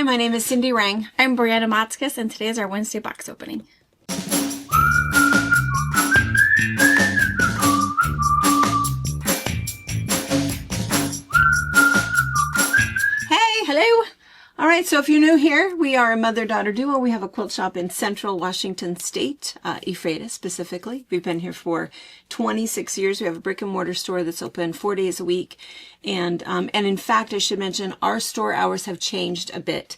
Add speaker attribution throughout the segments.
Speaker 1: Hi, my name is Cindy Rang.
Speaker 2: I'm Brianna Motzkus, and today is our Wednesday box opening.
Speaker 1: Hey, hello. All right, so if you're new here, we are a mother-daughter duo. We have a quilt shop in Central Washington State, Ephrata specifically. We've been here for 26 years. We have a brick-and-mortar store that's open 4 days a week. And in fact, I should mention, our store hours have changed a bit.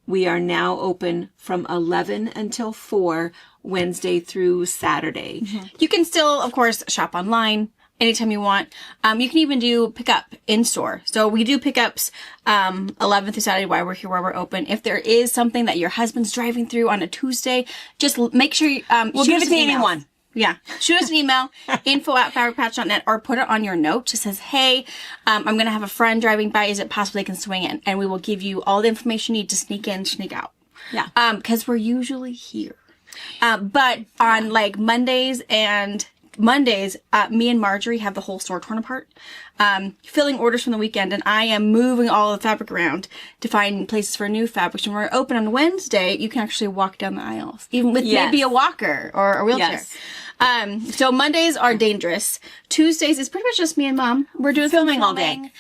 Speaker 1: We are now open from 11 until 4, Wednesday through Saturday.
Speaker 2: Mm-hmm. You can still, of course, shop online anytime you want. You can even do pickup in store. So we do pickups 11th through Saturday while we're here, while we're open. If there is something that your husband's driving through on a Tuesday, just make sure you
Speaker 1: we'll give it to anyone.
Speaker 2: Yeah. Shoot us an email, info@fabricpatch.net, or put it on your note. Just says, hey, I'm going to have a friend driving by. Is it possible they can swing in? And we will give you all the information you need to sneak in, sneak out.
Speaker 1: Yeah.
Speaker 2: Because we're usually here. But on like Mondays, me and Marjorie have the whole store torn apart, filling orders from the weekend, and I am moving all the fabric around to find places for new fabrics. When we're open on Wednesday, you can actually walk down the aisles, even with maybe a walker or a wheelchair.
Speaker 1: Yes.
Speaker 2: So Mondays are dangerous. Tuesdays is pretty much just me and Mom. We're doing
Speaker 1: Filming all day.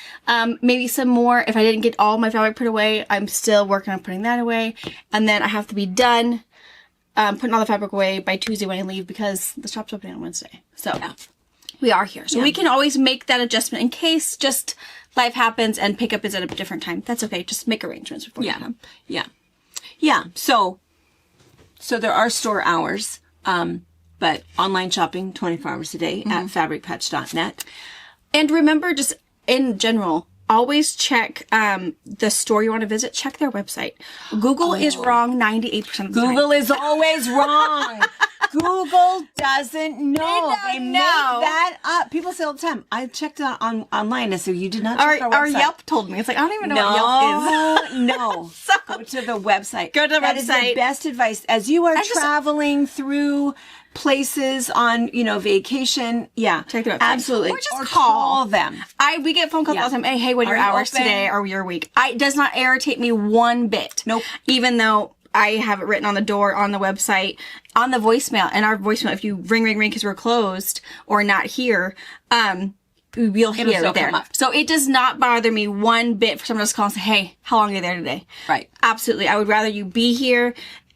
Speaker 2: Maybe some more. If I didn't get all my fabric put away, I'm still working on putting that away. And then I have to be done putting all the fabric away by Tuesday when I leave, because the shop's opening on Wednesday. So we are here. So we can always make that adjustment in case just life happens and pickup is at a different time. That's okay. Just make arrangements before you come.
Speaker 1: Yeah. So there are store hours, but online shopping 24 hours a day at fabricpatch.net.
Speaker 2: And remember, just in general, always check the store you want to visit. Check their website. Google is wrong 98% of the time.
Speaker 1: Google is always wrong. Google doesn't know. They make that up. People say all the time, I checked it on online. I said, you did not check our website.
Speaker 2: Our Yelp told me. It's like, I don't even know what Yelp is.
Speaker 1: No.
Speaker 2: So,
Speaker 1: go to the website.
Speaker 2: Go to the
Speaker 1: That
Speaker 2: website.
Speaker 1: is the best advice. As you are traveling through places on, vacation. Yeah.
Speaker 2: Check the website.
Speaker 1: Absolutely.
Speaker 2: Or just call
Speaker 1: them.
Speaker 2: We get phone calls all the time. Hey, what are your hours today or your week? It does not irritate me one bit.
Speaker 1: Nope.
Speaker 2: Even though I have it written on the door, on the website, on the voicemail. And our voicemail, if you ring because we're closed or not here, we'll hear it there. So it does not bother me one bit for someone to call and say, hey, how long are you there today?
Speaker 1: Right.
Speaker 2: Absolutely. I would rather you be here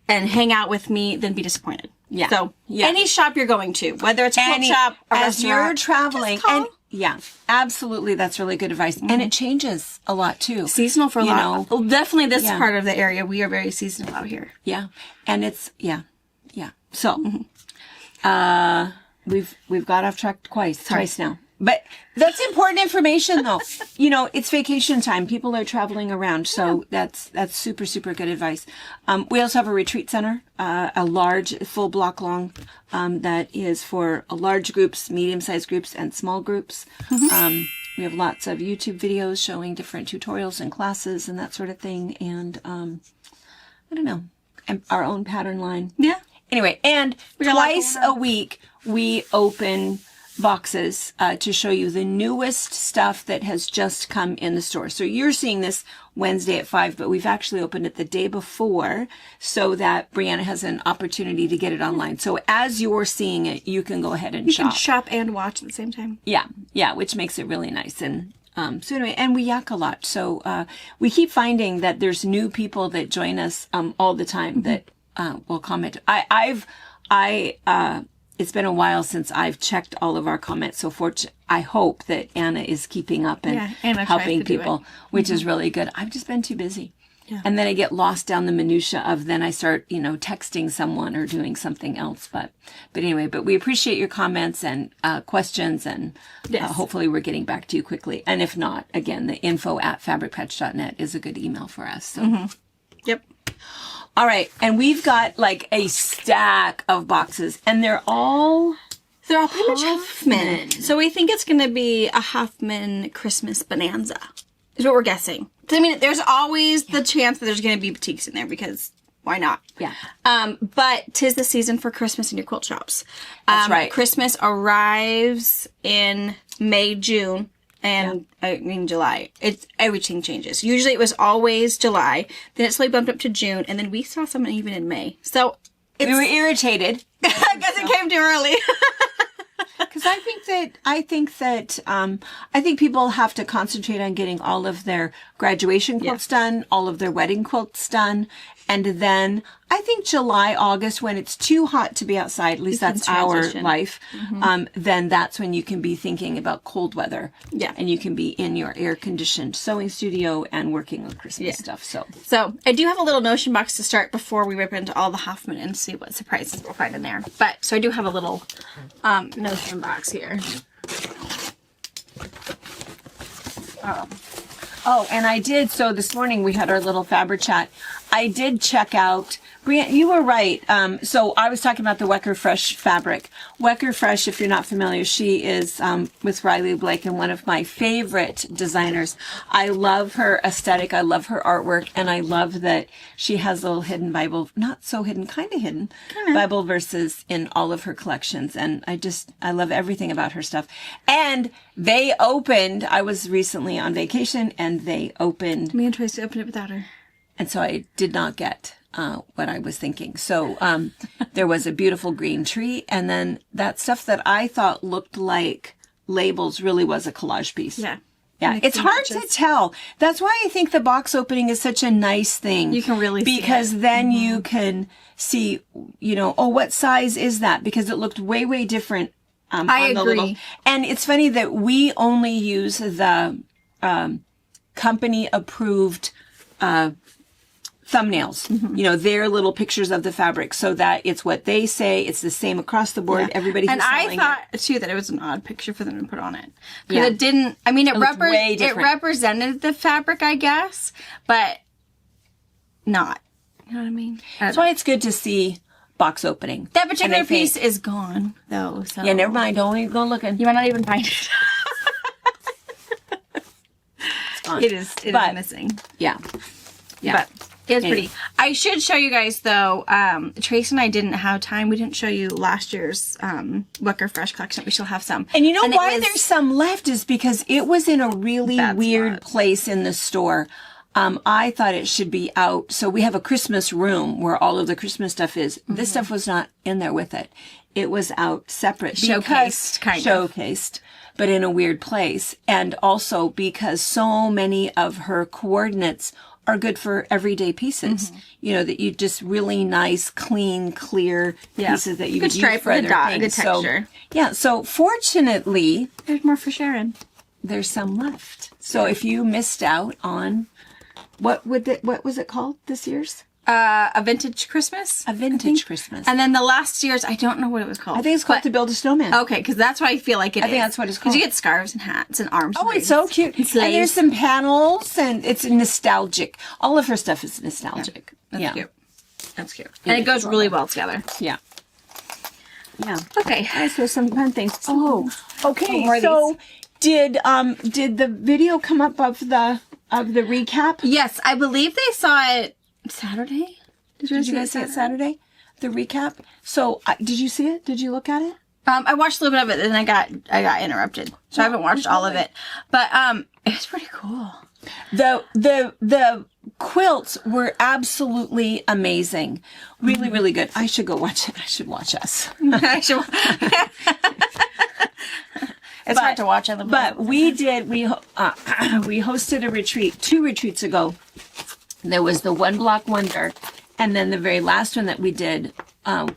Speaker 2: and hang out with me than be disappointed.
Speaker 1: Yeah.
Speaker 2: So any shop you're going to, whether it's a quilt shop, a
Speaker 1: as
Speaker 2: restaurant,
Speaker 1: you're traveling,
Speaker 2: just call.
Speaker 1: and yeah, absolutely, that's really good advice, and it changes a lot too.
Speaker 2: Seasonal for a lot. Well, definitely this part of the area, we are very seasonal out here.
Speaker 1: Yeah, and it's yeah. So, we've got off track twice now. But that's important information, though. It's vacation time. People are traveling around, so that's super, super good advice. We also have a retreat center, a large, full block long, that is for large groups, medium-sized groups, and small groups. We have lots of YouTube videos showing different tutorials and classes and that sort of thing, and I don't know, and our own pattern line.
Speaker 2: Yeah.
Speaker 1: Anyway, and twice a week we open boxes to show you the newest stuff that has just come in the store. So you're seeing this Wednesday at 5, but we've actually opened it the day before so that Brianna has an opportunity to get it online. So as you're seeing it, you can go ahead and shop.
Speaker 2: You can shop and watch at the same time.
Speaker 1: Yeah, which makes it really nice. And so anyway, and we yak a lot. So we keep finding that there's new people that join us all the time that will comment. It's been a while since I've checked all of our comments. So I hope that Anna is keeping up and helping people, which is really good. I've just been too busy. Yeah. And then I get lost down the minutia of then I start, texting someone or doing something else. But anyway, we appreciate your comments and questions, and hopefully we're getting back to you quickly. And if not, again, the info@fabricpatch.net is a good email for us. So.
Speaker 2: Yep.
Speaker 1: All right, and we've got like a stack of boxes, and they're all
Speaker 2: pretty much Huffman. So we think it's going to be a Huffman Christmas bonanza, is what we're guessing. I mean, there's always the chance that there's going to be boutiques in there, because why not?
Speaker 1: Yeah.
Speaker 2: But 'tis the season for Christmas in your quilt shops.
Speaker 1: That's right.
Speaker 2: Christmas arrives in May, June. and July. Everything changes. Usually it was always July, then it slowly bumped up to June, and then we saw some even in May. So
Speaker 1: We were irritated.
Speaker 2: I guess it came too early.
Speaker 1: Because I think people have to concentrate on getting all of their graduation quilts done, all of their wedding quilts done. And then I think July, August, when it's too hot to be outside, at least that's our
Speaker 2: transition.
Speaker 1: life, then that's when you can be thinking about cold weather.
Speaker 2: Yeah.
Speaker 1: And you can be in your air-conditioned sewing studio and working on Christmas stuff.
Speaker 2: So I do have a little Notion box to start before we rip into all the Hoffman and see what surprises we'll find in there. But so I do have a little Notion box here.
Speaker 1: Oh, and I did. So this morning we had our little Fabric chat. I did check out, Brianne, you were right. So I was talking about the Wecker Fresh fabric. Wecker Fresh, if you're not familiar, she is with Riley Blake and one of my favorite designers. I love her aesthetic. I love her artwork. And I love that she has a little hidden Bible, not so hidden, kind of hidden Bible verses in all of her collections. And I love everything about her stuff. And they opened, I was recently on vacation and they opened.
Speaker 2: Me and Tracy opened it without her.
Speaker 1: And so I did not get what I was thinking. So there was a beautiful green tree. And then that stuff that I thought looked like labels really was a collage piece.
Speaker 2: Yeah.
Speaker 1: Yeah.
Speaker 2: Mix
Speaker 1: It's
Speaker 2: and
Speaker 1: hard to
Speaker 2: matches.
Speaker 1: tell. That's why I think the box opening is such a nice thing.
Speaker 2: You can really see
Speaker 1: because then you can see, what size is that? Because it looked way, way different.
Speaker 2: I agree.
Speaker 1: And it's funny that we only use the company approved thumbnails, their little pictures of the fabric so that it's what they say. It's the same across the board. Everybody who's
Speaker 2: And I
Speaker 1: selling
Speaker 2: thought too that it was an odd picture for them to put on it. Because
Speaker 1: Yeah.
Speaker 2: it didn't, I mean, it
Speaker 1: looked way
Speaker 2: it
Speaker 1: different.
Speaker 2: represented the fabric, I guess, but not. You know what I mean?
Speaker 1: That's why it's good to see box opening.
Speaker 2: That
Speaker 1: And
Speaker 2: particular
Speaker 1: I think-
Speaker 2: piece is gone, though. So
Speaker 1: Yeah, never mind. Don't even go looking.
Speaker 2: You might not even find it.
Speaker 1: gone.
Speaker 2: It is
Speaker 1: But-
Speaker 2: missing.
Speaker 1: Yeah. Yeah.
Speaker 2: But it's pretty. I should show you guys though. Trace and I didn't have time. We didn't show you last year's Wecker Fresh collection. We still have some.
Speaker 1: And you know
Speaker 2: it
Speaker 1: why
Speaker 2: was-
Speaker 1: there's some left is because it was in a really
Speaker 2: That's
Speaker 1: weird
Speaker 2: what.
Speaker 1: place in the store. I thought it should be out. So we have a Christmas room where all of the Christmas stuff is. This stuff was not in there with it. It was out separate.
Speaker 2: Showcased, kind of.
Speaker 1: Showcased, but in a weird place. And also because so many of her coordinates are good for everyday pieces. That you just really nice, clean, clear pieces that you
Speaker 2: Good
Speaker 1: could
Speaker 2: stripe
Speaker 1: use for
Speaker 2: with a
Speaker 1: other
Speaker 2: dot,
Speaker 1: things.
Speaker 2: good texture.
Speaker 1: So fortunately,
Speaker 2: There's more for Sharon.
Speaker 1: there's some left. So if you missed out on what was it called this year's?
Speaker 2: A vintage Christmas.
Speaker 1: A vintage Christmas.
Speaker 2: And then the last year's, I don't know what it was called.
Speaker 1: I think it's called To Build a Snowman.
Speaker 2: Okay, because that's what I feel like it is.
Speaker 1: I think that's what it's
Speaker 2: Because you
Speaker 1: called.
Speaker 2: get scarves and hats and arm
Speaker 1: Oh, it's
Speaker 2: sleeves.
Speaker 1: so cute. And
Speaker 2: sleeves.
Speaker 1: there's some panels and it's nostalgic. All of her stuff is nostalgic.
Speaker 2: That's cute. That's cute. And it
Speaker 1: is
Speaker 2: goes
Speaker 1: well
Speaker 2: really
Speaker 1: done.
Speaker 2: well together.
Speaker 1: Yeah. Yeah.
Speaker 2: Okay.
Speaker 1: I saw some fun things. Oh, okay.
Speaker 2: more of
Speaker 1: So did the video come up of the recap?
Speaker 2: Yes, I believe they saw it Saturday.
Speaker 1: Did you guys see it Saturday? The recap. So did you see it? Did you look at it?
Speaker 2: I watched a little bit of it and I got interrupted. So I haven't watched all of it. But it was pretty cool.
Speaker 1: The quilts were absolutely amazing. Really, really good. I should go watch it. I should watch us.
Speaker 2: I should- It's hard to watch on the
Speaker 1: But we hosted a retreat 2 retreats ago. There was the One Block Wonder, and then the very last one that we did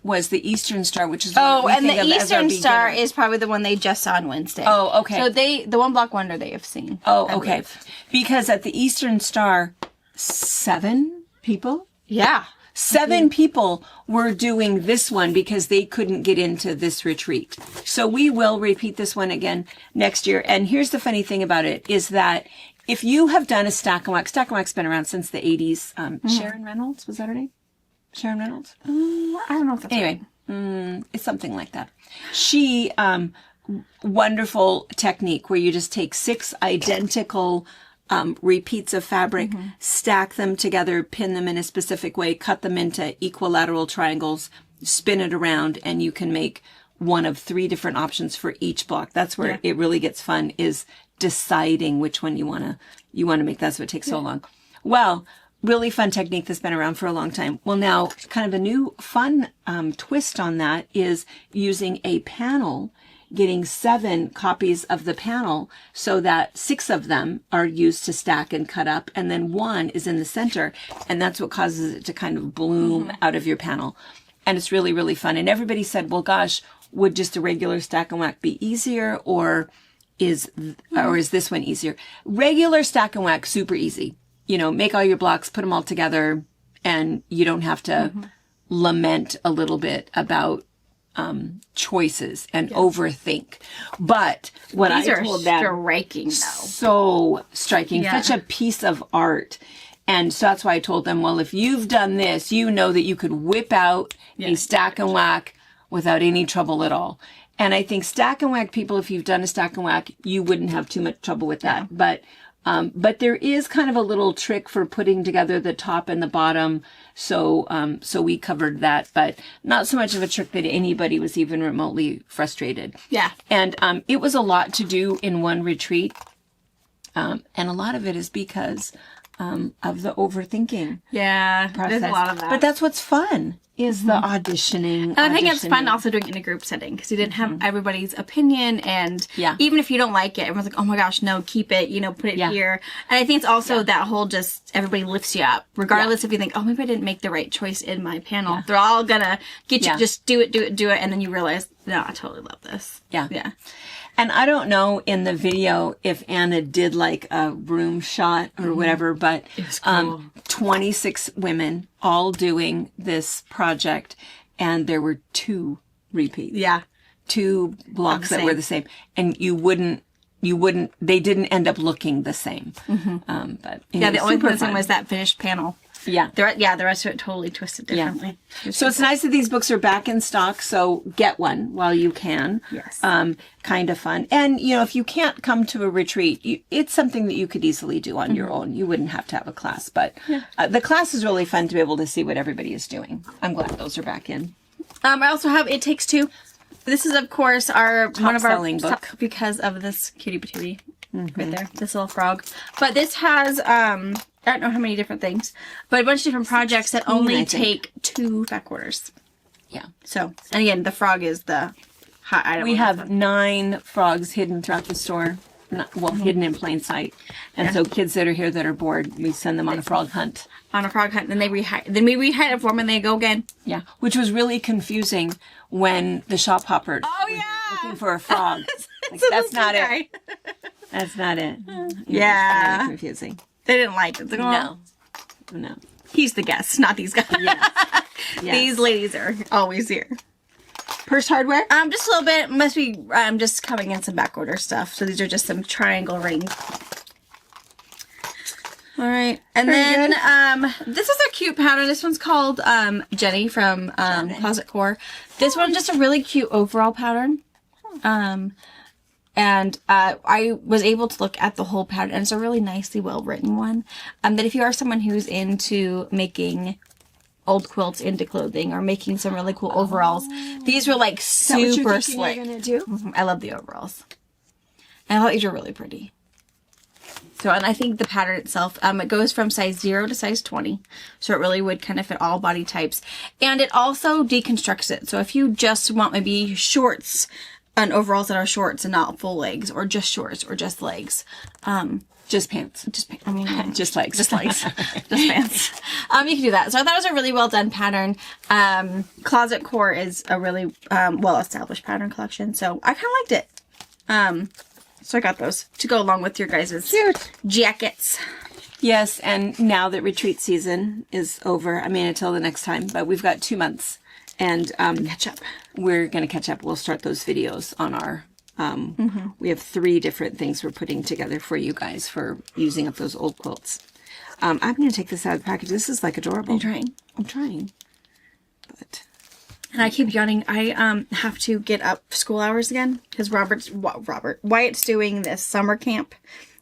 Speaker 1: was the Eastern Star, which is what we
Speaker 2: and
Speaker 1: think
Speaker 2: the
Speaker 1: of as our
Speaker 2: Eastern Star
Speaker 1: beginner.
Speaker 2: is probably the one they just saw on Wednesday.
Speaker 1: Oh, okay.
Speaker 2: So the One Block Wonder they have seen.
Speaker 1: Oh,
Speaker 2: I
Speaker 1: okay.
Speaker 2: believe.
Speaker 1: Because at the Eastern Star, 7 people.
Speaker 2: Yeah.
Speaker 1: 7 people were doing this one because they couldn't get into this retreat. So we will repeat this one again next year. And here's the funny thing about it is that if you have done a Stack and Wax's been around since the 80s. Sharon Reynolds, was that her name? Sharon Reynolds?
Speaker 2: I don't know if that's
Speaker 1: Anyway, it's something like that. She, wonderful technique where you just take 6 identical repeats of fabric, stack them together, pin them in a specific way, cut them into equilateral triangles, spin it around, and you can make one of 3 different options for each block. That's where it really gets fun, is deciding which one you want to make. That's what takes so long. Well, really fun technique that's been around for a long time. Well, now kind of a new fun twist on that is using a panel, getting 7 copies of the panel so that 6 of them are used to stack and cut up, and then 1 is in the center, and that's what causes it to kind of bloom out of your panel. And it's really, really fun. And everybody said, well, gosh, would just a regular Stack and Whack be easier, or is this one easier? Regular Stack and Whack, super easy. You know, make all your blocks, put them all together, and you don't have to lament a little bit about choices and overthink. But what
Speaker 2: These
Speaker 1: I
Speaker 2: are
Speaker 1: told them,
Speaker 2: striking, though.
Speaker 1: so striking, such a piece of art. And so that's why I told them, well, if you've done this, you know that you could whip out a Stack and Whack without any trouble at all. And I think Stack and Whack people, if you've done a Stack and Whack, you wouldn't have too much trouble with that. But there is kind of a little trick for putting together the top and the bottom. So we covered that, but not so much of a trick that anybody was even remotely frustrated.
Speaker 2: Yeah.
Speaker 1: And it was a lot to do in one retreat. And a lot of it is because of the overthinking
Speaker 2: Yeah.
Speaker 1: process.
Speaker 2: There's a lot of that.
Speaker 1: But that's what's fun, is the auditioning.
Speaker 2: And I think it's fun also doing it in a group setting because you didn't have everybody's opinion, and even if you don't like it, everyone's like, "Oh my gosh, no, keep it, put it here." And I think it's also that whole just everybody lifts you up, regardless if you think, "Oh, maybe I didn't make the right choice in my panel." They're all gonna get you just do it, and then you realize, no, I totally love this. Yeah.
Speaker 1: And I don't know in the video if Anna did like a room shot or whatever, but
Speaker 2: It was cool.
Speaker 1: 26 women all doing this project, and there were 2 repeats.
Speaker 2: Yeah.
Speaker 1: 2 blocks that were the same, and they didn't end up looking the same. But
Speaker 2: Yeah, the only
Speaker 1: super
Speaker 2: thing
Speaker 1: fun.
Speaker 2: was that finished panel.
Speaker 1: Yeah.
Speaker 2: The rest of it totally twisted differently.
Speaker 1: So it's nice that these books are back in stock, so get one while you can.
Speaker 2: Yes.
Speaker 1: Kind of fun. And, if you can't come to a retreat, it's something that you could easily do on your own. You wouldn't have to have a class, but the class is really fun to be able to see what everybody is doing. I'm glad those are back in.
Speaker 2: I also have It Takes Two. This is, of course, one of our
Speaker 1: selling book
Speaker 2: because of this cutie patootie right there, this little frog. But this has I don't know how many different things, but a bunch of different projects that only take 2 back orders.
Speaker 1: Yeah.
Speaker 2: So, and again, the frog is the hot item.
Speaker 1: We have 9 frogs hidden throughout the store. Hidden in plain sight. And so kids that are here that are bored, we send them on a frog hunt.
Speaker 2: On a frog hunt, and then we rehide it for them, and they go again.
Speaker 1: Yeah, which was really confusing when the shop hopper looking for a frog. Like, that's not it. That's not it.
Speaker 2: Yeah.
Speaker 1: Really confusing.
Speaker 2: They didn't like it. They're like,
Speaker 1: No.
Speaker 2: He's the guest, not these guys.
Speaker 1: Yes.
Speaker 2: These ladies are always here.
Speaker 1: Purse hardware?
Speaker 2: Just a little bit. Must be just coming in some back order stuff. So these are just some triangle rings. All right. And
Speaker 1: Very
Speaker 2: then this is a cute pattern. This one's called Jenny from Closet Core. This one's just a really cute overall pattern. And I was able to look at the whole pattern, and it's a really nicely well written one. That if you are someone who's into making old quilts into clothing or making some really cool overalls, these were like super slick. I love the overalls. And I thought these were really pretty. So, and I think the pattern itself, it goes from size 0 to size 20. So it really would kind of fit all body types. And it also deconstructs it. So if you just want maybe shorts and overalls that are shorts and not full legs, or just shorts or just legs,
Speaker 1: Just pants.
Speaker 2: I mean,
Speaker 1: Just legs.
Speaker 2: just legs, just pants. You can do that. So I thought it was a really well done pattern. Closet Core is a really well established pattern collection, so I kind of liked it. So I got those to go along with your guys' jackets.
Speaker 1: Yes, and now that retreat season is over, until the next time, but we've got 2 months, and
Speaker 2: Catch up.
Speaker 1: we're going to catch up. We'll start those videos on our we have 3 different things we're putting together for you guys for using up those old quilts. I'm going to take this out of the package. This is like adorable.
Speaker 2: Are you trying?
Speaker 1: I'm trying. But
Speaker 2: And I keep yawning. I have to get up school hours again because Wyatt's doing this summer camp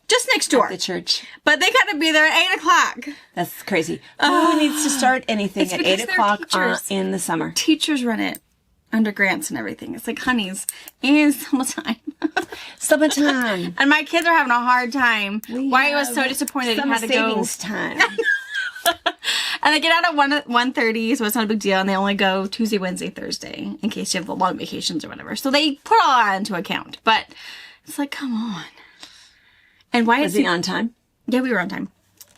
Speaker 2: just next door.
Speaker 1: at the church.
Speaker 2: But they gotta be there at 8 o'clock.
Speaker 1: That's crazy. Who needs to start anything
Speaker 2: It's
Speaker 1: at
Speaker 2: because
Speaker 1: 8
Speaker 2: they're
Speaker 1: o'clock
Speaker 2: teachers.
Speaker 1: in the summer?
Speaker 2: Teachers run it. under grants and everything. It's like, honeys, it's summertime.
Speaker 1: Summertime.
Speaker 2: And my kids are having a hard time. Why was so disappointed he
Speaker 1: Summer
Speaker 2: had to go.
Speaker 1: savings time.
Speaker 2: And they get out at 1:30, so it's not a big deal. And they only go Tuesday, Wednesday, Thursday, in case you have long vacations or whatever. So they put all that into account. But it's like, come on. And why
Speaker 1: Was
Speaker 2: is
Speaker 1: he on time?
Speaker 2: Yeah, we were on time.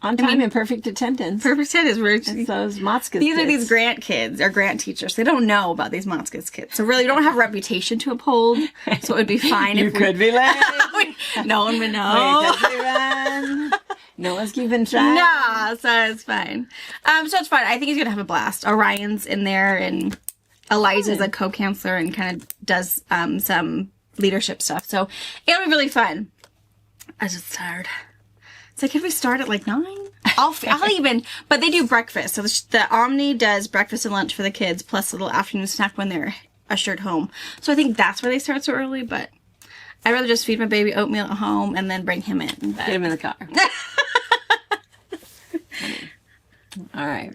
Speaker 1: On time and perfect attendance.
Speaker 2: Perfect attendance.
Speaker 1: It's those Motzkus
Speaker 2: These
Speaker 1: kids.
Speaker 2: are these grant kids or grant teachers. They don't know about these Motzkus kids. So really, we don't have a reputation to uphold. So it would be fine
Speaker 1: You
Speaker 2: if
Speaker 1: could be late.
Speaker 2: no one would know.
Speaker 1: You could be run. No one's keeping track.
Speaker 2: No, so it's fine. So it's fun. I think he's gonna have a blast. Orion's in there, and Eliza's a co-counselor and kind of does some leadership stuff. So it'll be really fun. I'm just tired. It's like, if we start at like 9? I'll even, but they do breakfast. So the Omni does breakfast and lunch for the kids, plus a little afternoon snack when they're ushered home. So I think that's where they start so early, but I'd rather just feed my baby oatmeal at home and then bring him in. But
Speaker 1: Get him in the car. All right.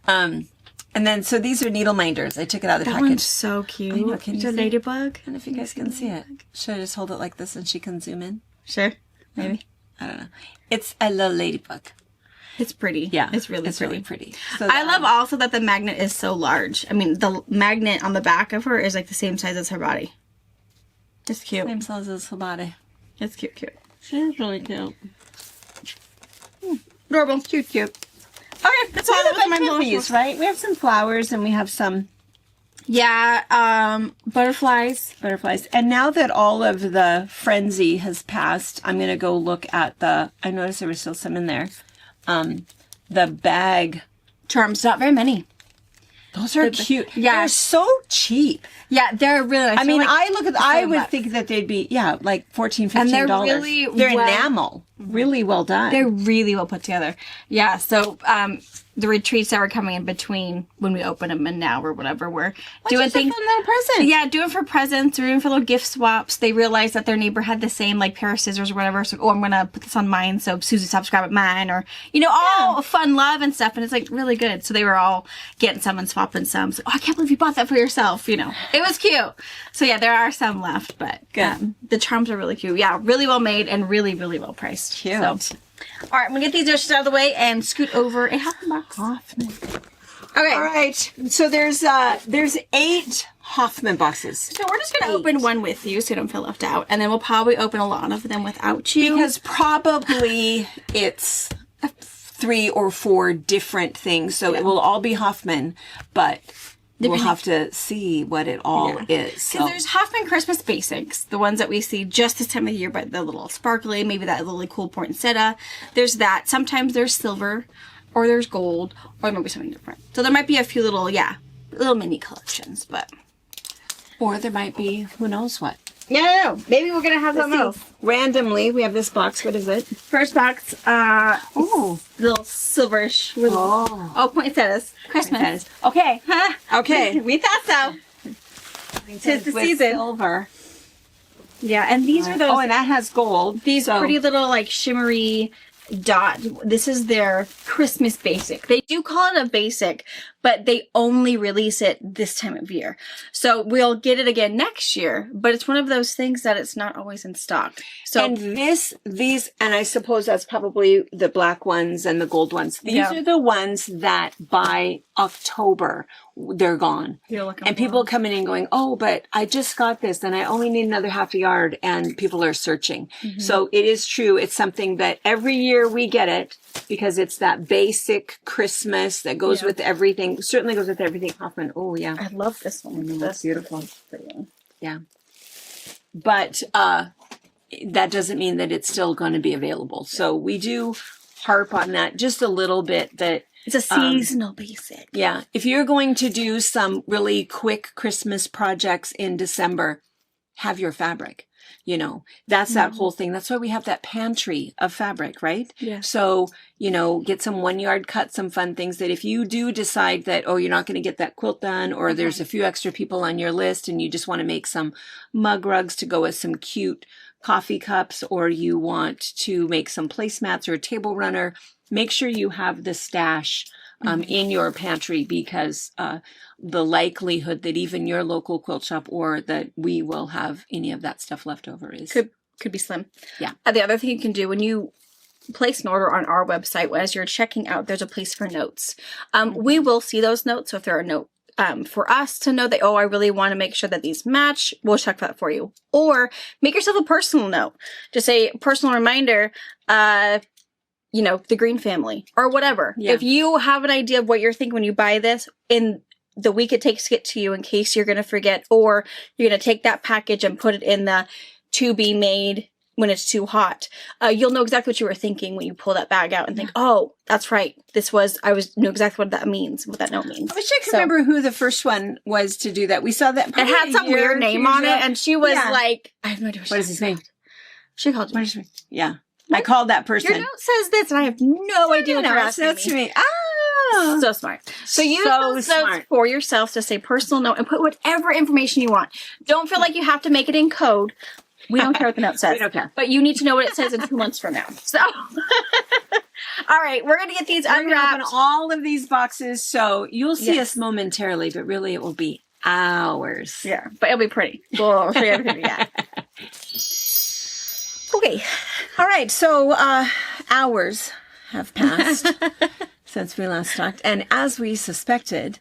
Speaker 1: And then, so these are needle minders. I took it out of the
Speaker 2: that
Speaker 1: package.
Speaker 2: one's so cute.
Speaker 1: I know, can
Speaker 2: It's
Speaker 1: you
Speaker 2: a
Speaker 1: see?
Speaker 2: ladybug.
Speaker 1: I don't know if you guys can see it. Should I just hold it like this and she can zoom in?
Speaker 2: Sure. Maybe.
Speaker 1: I don't know. It's a little ladybug.
Speaker 2: It's pretty.
Speaker 1: Yeah.
Speaker 2: It's really pretty.
Speaker 1: really pretty. So
Speaker 2: I love also that the magnet is so large. I mean, the magnet on the back of her is like the same size as her body. It's cute.
Speaker 1: same size as her body.
Speaker 2: It's cute, cute.
Speaker 1: She's really cute.
Speaker 2: Adorable.
Speaker 1: Cute, cute.
Speaker 2: Okay, that's all
Speaker 1: We have
Speaker 2: that
Speaker 1: a
Speaker 2: was
Speaker 1: bunch
Speaker 2: my
Speaker 1: of these, right? We have some flowers and we have some
Speaker 2: Yeah, butterflies.
Speaker 1: butterflies. And now that all of the frenzy has passed, I'm going to go look at I noticed there was still some in there. The bag.
Speaker 2: Charms, not very many.
Speaker 1: Those are cute.
Speaker 2: yeah.
Speaker 1: They're so cheap.
Speaker 2: Yeah, they're really nice.
Speaker 1: I mean,
Speaker 2: They're like
Speaker 1: I would
Speaker 2: $7.
Speaker 1: think that they'd be, like $14, $15.
Speaker 2: And they're really
Speaker 1: They're
Speaker 2: well-
Speaker 1: enamel. Really well done.
Speaker 2: They're really well put together. Yeah, so the retreats that were coming in between when we opened them and now or whatever, we're doing
Speaker 1: Just a
Speaker 2: things.
Speaker 1: fun little present.
Speaker 2: Yeah, doing for presents, doing for little gift swaps. They realized that their neighbor had the same like pair of scissors or whatever. So, I'm gonna put this on mine. So Susie subscribe at mine, or all fun love and stuff. And it's like really good. So they were all getting some and swapping some. So, I can't believe you bought that for yourself. It was cute. So yeah, there are some left, but the charms are really cute. Yeah, really well made and really, really well priced.
Speaker 1: Cute.
Speaker 2: So, all right, I'm gonna get these dishes out of the way and scoot over a Hoffman box.
Speaker 1: Hoffman.
Speaker 2: Okay.
Speaker 1: All right. So there's 8 Hoffman boxes.
Speaker 2: So we're just gonna open one with you so you don't feel left out, and then we'll probably open a lot of them without you.
Speaker 1: Because probably it's 3 or 4 different things. So it will all be Hoffman, but we'll have to see what it all is. So
Speaker 2: Because there's Hoffman Christmas Basics, the ones that we see just this time of year, but the little sparkly, maybe that really cool poinsettia. There's that. Sometimes there's silver, or there's gold, or maybe something different. So there might be a few little mini collections, but
Speaker 1: or there might be who knows what.
Speaker 2: no. Maybe we're gonna have something else.
Speaker 1: Randomly, we have this box. What is it?
Speaker 2: First box,
Speaker 1: Oh,
Speaker 2: little silverish with poinsettias. Christmas.
Speaker 1: okay.
Speaker 2: Huh?
Speaker 1: Okay.
Speaker 2: We thought so. Tis the
Speaker 1: With
Speaker 2: season.
Speaker 1: silver.
Speaker 2: Yeah, and these are those
Speaker 1: Oh, and that has gold.
Speaker 2: these pretty little like shimmery dot. This is their Christmas basic. They do call it a basic, but they only release it this time of year. So we'll get it again next year, but it's one of those things that it's not always in stock. So
Speaker 1: And these, and I suppose that's probably the black ones and the gold ones. These are the ones that by October, they're gone.
Speaker 2: you're looking
Speaker 1: And people come in and going, oh, but I just got this and I only need another half a yard, and people are searching. So it is true. It's something that every year we get it because it's that basic Christmas that goes with everything. Certainly goes with everything Hoffman. Oh, yeah.
Speaker 2: I love this one.
Speaker 1: That's beautiful.
Speaker 2: Pretty one.
Speaker 1: Yeah. But that doesn't mean that it's still going to be available. So we do harp on that just a little bit, that
Speaker 2: It's a seasonal basic.
Speaker 1: yeah, if you're going to do some really quick Christmas projects in December, have your fabric. That's that whole thing. That's why we have that pantry of fabric, right?
Speaker 2: Yeah.
Speaker 1: So, get some 1 yard cut, some fun things that if you do decide that, you're not going to get that quilt done, or there's a few extra people on your list and you just want to make some mug rugs to go with some cute coffee cups, or you want to make some placemats or a table runner, make sure you have the stash in your pantry, because the likelihood that even your local quilt shop or that we will have any of that stuff left over is
Speaker 2: could be slim.
Speaker 1: Yeah.
Speaker 2: The other thing you can do when you place an order on our website, as you're checking out, there's a place for notes. We will see those notes. So if there are notes for us to know that, oh, I really want to make sure that these match, we'll check that for you. Or make yourself a personal note. Just say personal reminder, you know, the Green family or whatever.
Speaker 1: Yeah.
Speaker 2: If you have an idea of what you're thinking when you buy this, in the week it takes to get to you, in case you're going to forget, or you're going to take that package and put it in the to be made when it's too hot, you'll know exactly what you were thinking when you pull that bag out and think, oh, that's right. Knew exactly what that means, what that note means.
Speaker 1: I wish I could remember who the first one was to do that. We saw that.
Speaker 2: It had some weird name on it, and she was like, I have no idea
Speaker 1: what is his name?
Speaker 2: She called you.
Speaker 1: Yeah. I called that person.
Speaker 2: Your note says this, and I have no idea what you're asking me.
Speaker 1: Oh.
Speaker 2: So smart. So use those notes for yourself to say personal note and put whatever information you want. Don't feel like you have to make it in code. We don't care what the note says.
Speaker 1: We don't care.
Speaker 2: But you need to know what it says in 2 months from now. So, all right, we're going to get these unwrapped.
Speaker 1: Open all of these boxes, so you'll see us momentarily, but really it will be hours.
Speaker 2: Yeah, but it'll be pretty. We'll show you everything we got. Okay.
Speaker 1: All right, so hours have passed since we last talked, and as we suspected,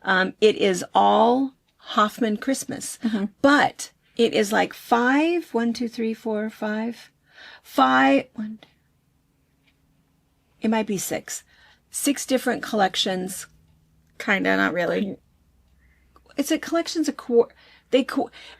Speaker 1: it is all Hoffman Christmas, but it is like 5, 1, 2, 3, 4, 5, 5, 1, 2, it might be 6 different collections.
Speaker 2: Kinda, not really.
Speaker 1: It's a collections of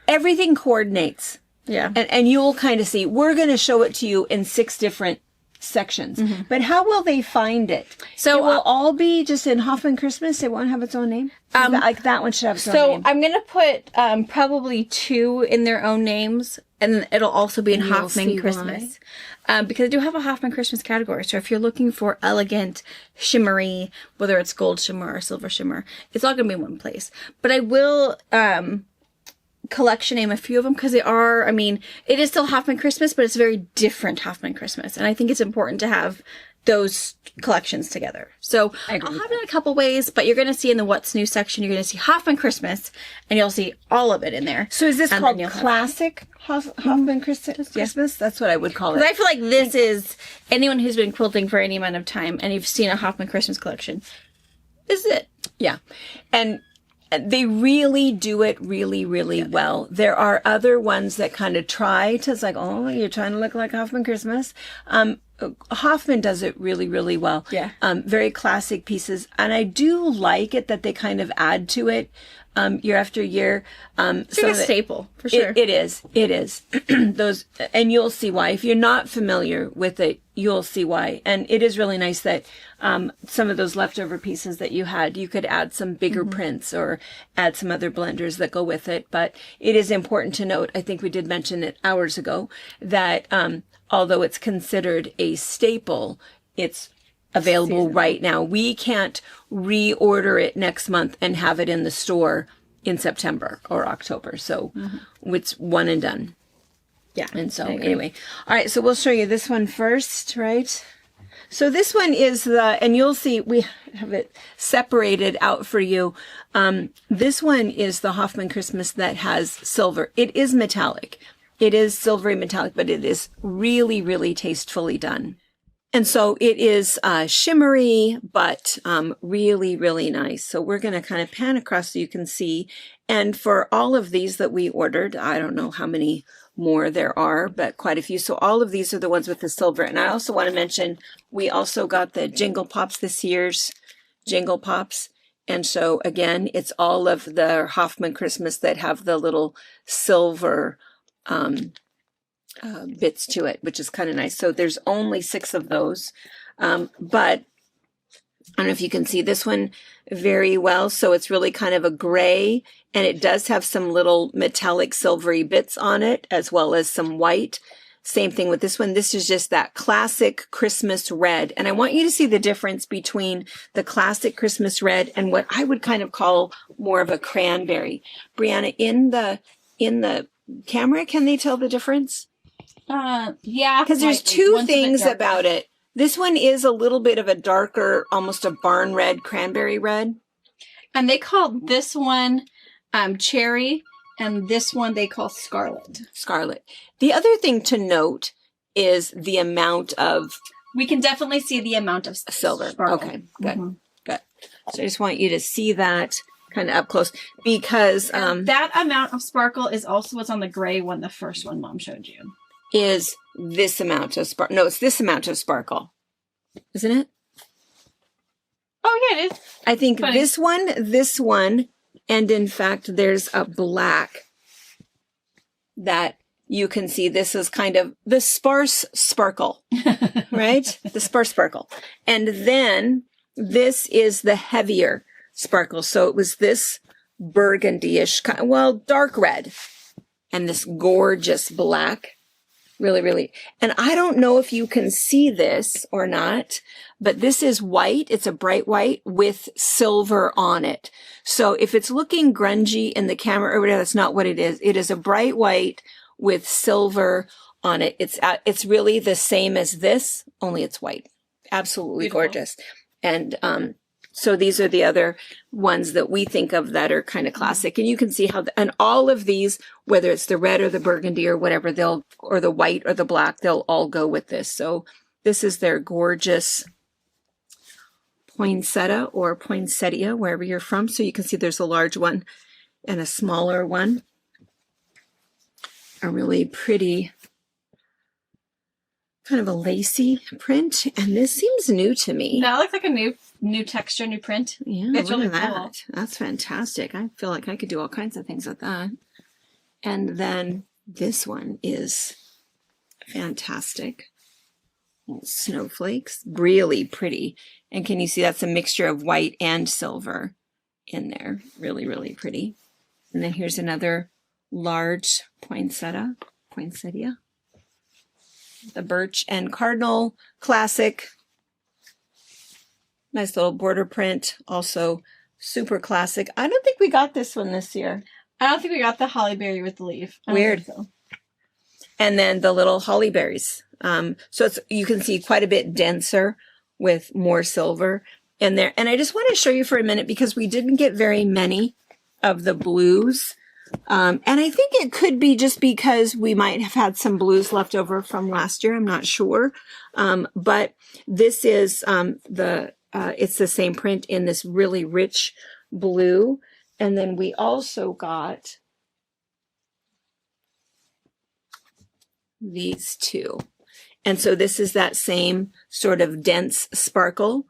Speaker 1: everything coordinates.
Speaker 2: Yeah.
Speaker 1: And you'll kind of see, we're going to show it to you in 6 different sections, but how will they find it?
Speaker 2: So
Speaker 1: it will all be just in Hoffman Christmas. It won't have its own name. Like that one should have its own name.
Speaker 2: So I'm going to put probably 2 in their own names, and then it'll also be in Hoffman Christmas. Because I do have a Hoffman Christmas category. So if you're looking for elegant, shimmery, whether it's gold shimmer or silver shimmer, it's all going to be in one place. But I will collection name a few of them, because they are, I mean, it is still Hoffman Christmas, but it's a very different Hoffman Christmas. And I think it's important to have those collections together. So I'll have it in a couple ways, but you're going to see in the What's New section, you're going to see Hoffman Christmas, and you'll see all of it in there.
Speaker 1: So is this called Classic Hoffman Christmas? Yes. That's what I would call it.
Speaker 2: I feel like this is, anyone who's been quilting for any amount of time and you've seen a Hoffman Christmas collection, this is it.
Speaker 1: Yeah. And they really do it really, really well. There are other ones that kind of try to, it's like, oh, you're trying to look like Hoffman Christmas. Hoffman does it really, really well.
Speaker 2: Yeah.
Speaker 1: Very classic pieces. And I do like it that they kind of add to it year after year.
Speaker 2: It's like a staple, for sure.
Speaker 1: It is. Those, and you'll see why. If you're not familiar with it, you'll see why. And it is really nice that some of those leftover pieces that you had, you could add some bigger prints or add some other blenders that go with it. But it is important to note, I think we did mention it hours ago, that although it's considered a staple, it's available right now. We can't reorder it next month and have it in the store in September or October. So it's one and done.
Speaker 2: Yeah.
Speaker 1: And so anyway, all right. So we'll show you this one first, right? So this one is and you'll see we have it separated out for you. This one is the Hoffman Christmas that has silver. It is metallic. It is silvery metallic, but it is really, really tastefully done. And so it is shimmery, but really, really nice. So we're going to kind of pan across so you can see. And for all of these that we ordered, I don't know how many more there are, but quite a few. So all of these are the ones with the silver. And I also want to mention, we also got the Jingle Pops, this year's Jingle Pops. And so again, it's all of the Hoffman Christmas that have the little silver bits to it, which is kind of nice. So there's only 6 of those. But I don't know if you can see this one very well. So it's really kind of a gray, and it does have some little metallic silvery bits on it, as well as some white. Same thing with this one. This is just that classic Christmas red. And I want you to see the difference between the classic Christmas red and what I would kind of call more of a cranberry. Brianna, in the camera, can they tell the difference?
Speaker 2: Yeah.
Speaker 1: Because there's 2 things about it This one is a little bit of a darker, almost a barn red, cranberry red.
Speaker 2: And they call this one cherry, and this one they call scarlet.
Speaker 1: Scarlet. The other thing to note is the amount of
Speaker 2: We can definitely see the amount of
Speaker 1: silver.
Speaker 2: sparkle.
Speaker 1: Okay, good,
Speaker 2: Mhm.
Speaker 1: good. So I just want you to see that kind of up close because
Speaker 2: That amount of sparkle is also what's on the gray one, the first one Mom showed you.
Speaker 1: is this amount of sparkle. No, it's this amount of sparkle. Isn't it?
Speaker 2: Oh, yeah, it is.
Speaker 1: I think
Speaker 2: Funny.
Speaker 1: this one, and in fact, there's a black that you can see. This is kind of the sparse sparkle, right? The sparse sparkle. And then this is the heavier sparkle. So it was this burgundy-ish, dark red, and this gorgeous black. Really, really. And I don't know if you can see this or not, but this is white. It's a bright white with silver on it. So if it's looking grungy in the camera or whatever, that's not what it is. It is a bright white with silver on it. It's really the same as this, only it's white. Absolutely
Speaker 2: Beautiful.
Speaker 1: gorgeous. And, so these are the other ones that we think of that are kind of classic. And you can see how, and all of these, whether it's the red or the burgundy or whatever, or the white or the black, they'll all go with this. So this is their gorgeous poinsettia or poinsettia, wherever you're from. So you can see there's a large one and a smaller one. A really pretty, kind of a lacy print. And this seems new to me.
Speaker 2: That looks like a new texture, new print.
Speaker 1: Yeah,
Speaker 2: It's
Speaker 1: look
Speaker 2: really
Speaker 1: at
Speaker 2: cool.
Speaker 1: that. That's fantastic. I feel like I could do all kinds of things with that. And then this one is fantastic. Snowflakes, really pretty. And can you see that's a mixture of white and silver in there? Really, really pretty. And then here's another large poinsettia. The birch and cardinal classic. Nice little border print. Also super classic. I don't think we got this one this year.
Speaker 2: I don't think we got the hollyberry with the leaf. I don't
Speaker 1: Weird.
Speaker 2: think so.
Speaker 1: And then the little holly berries. So you can see quite a bit denser with more silver in there. And I just want to show you for a minute because we didn't get very many of the blues. And I think it could be just because we might have had some blues left over from last year. I'm not sure. But this is it's the same print in this really rich blue. And then we also got these two. And so this is that same sort of dense sparkle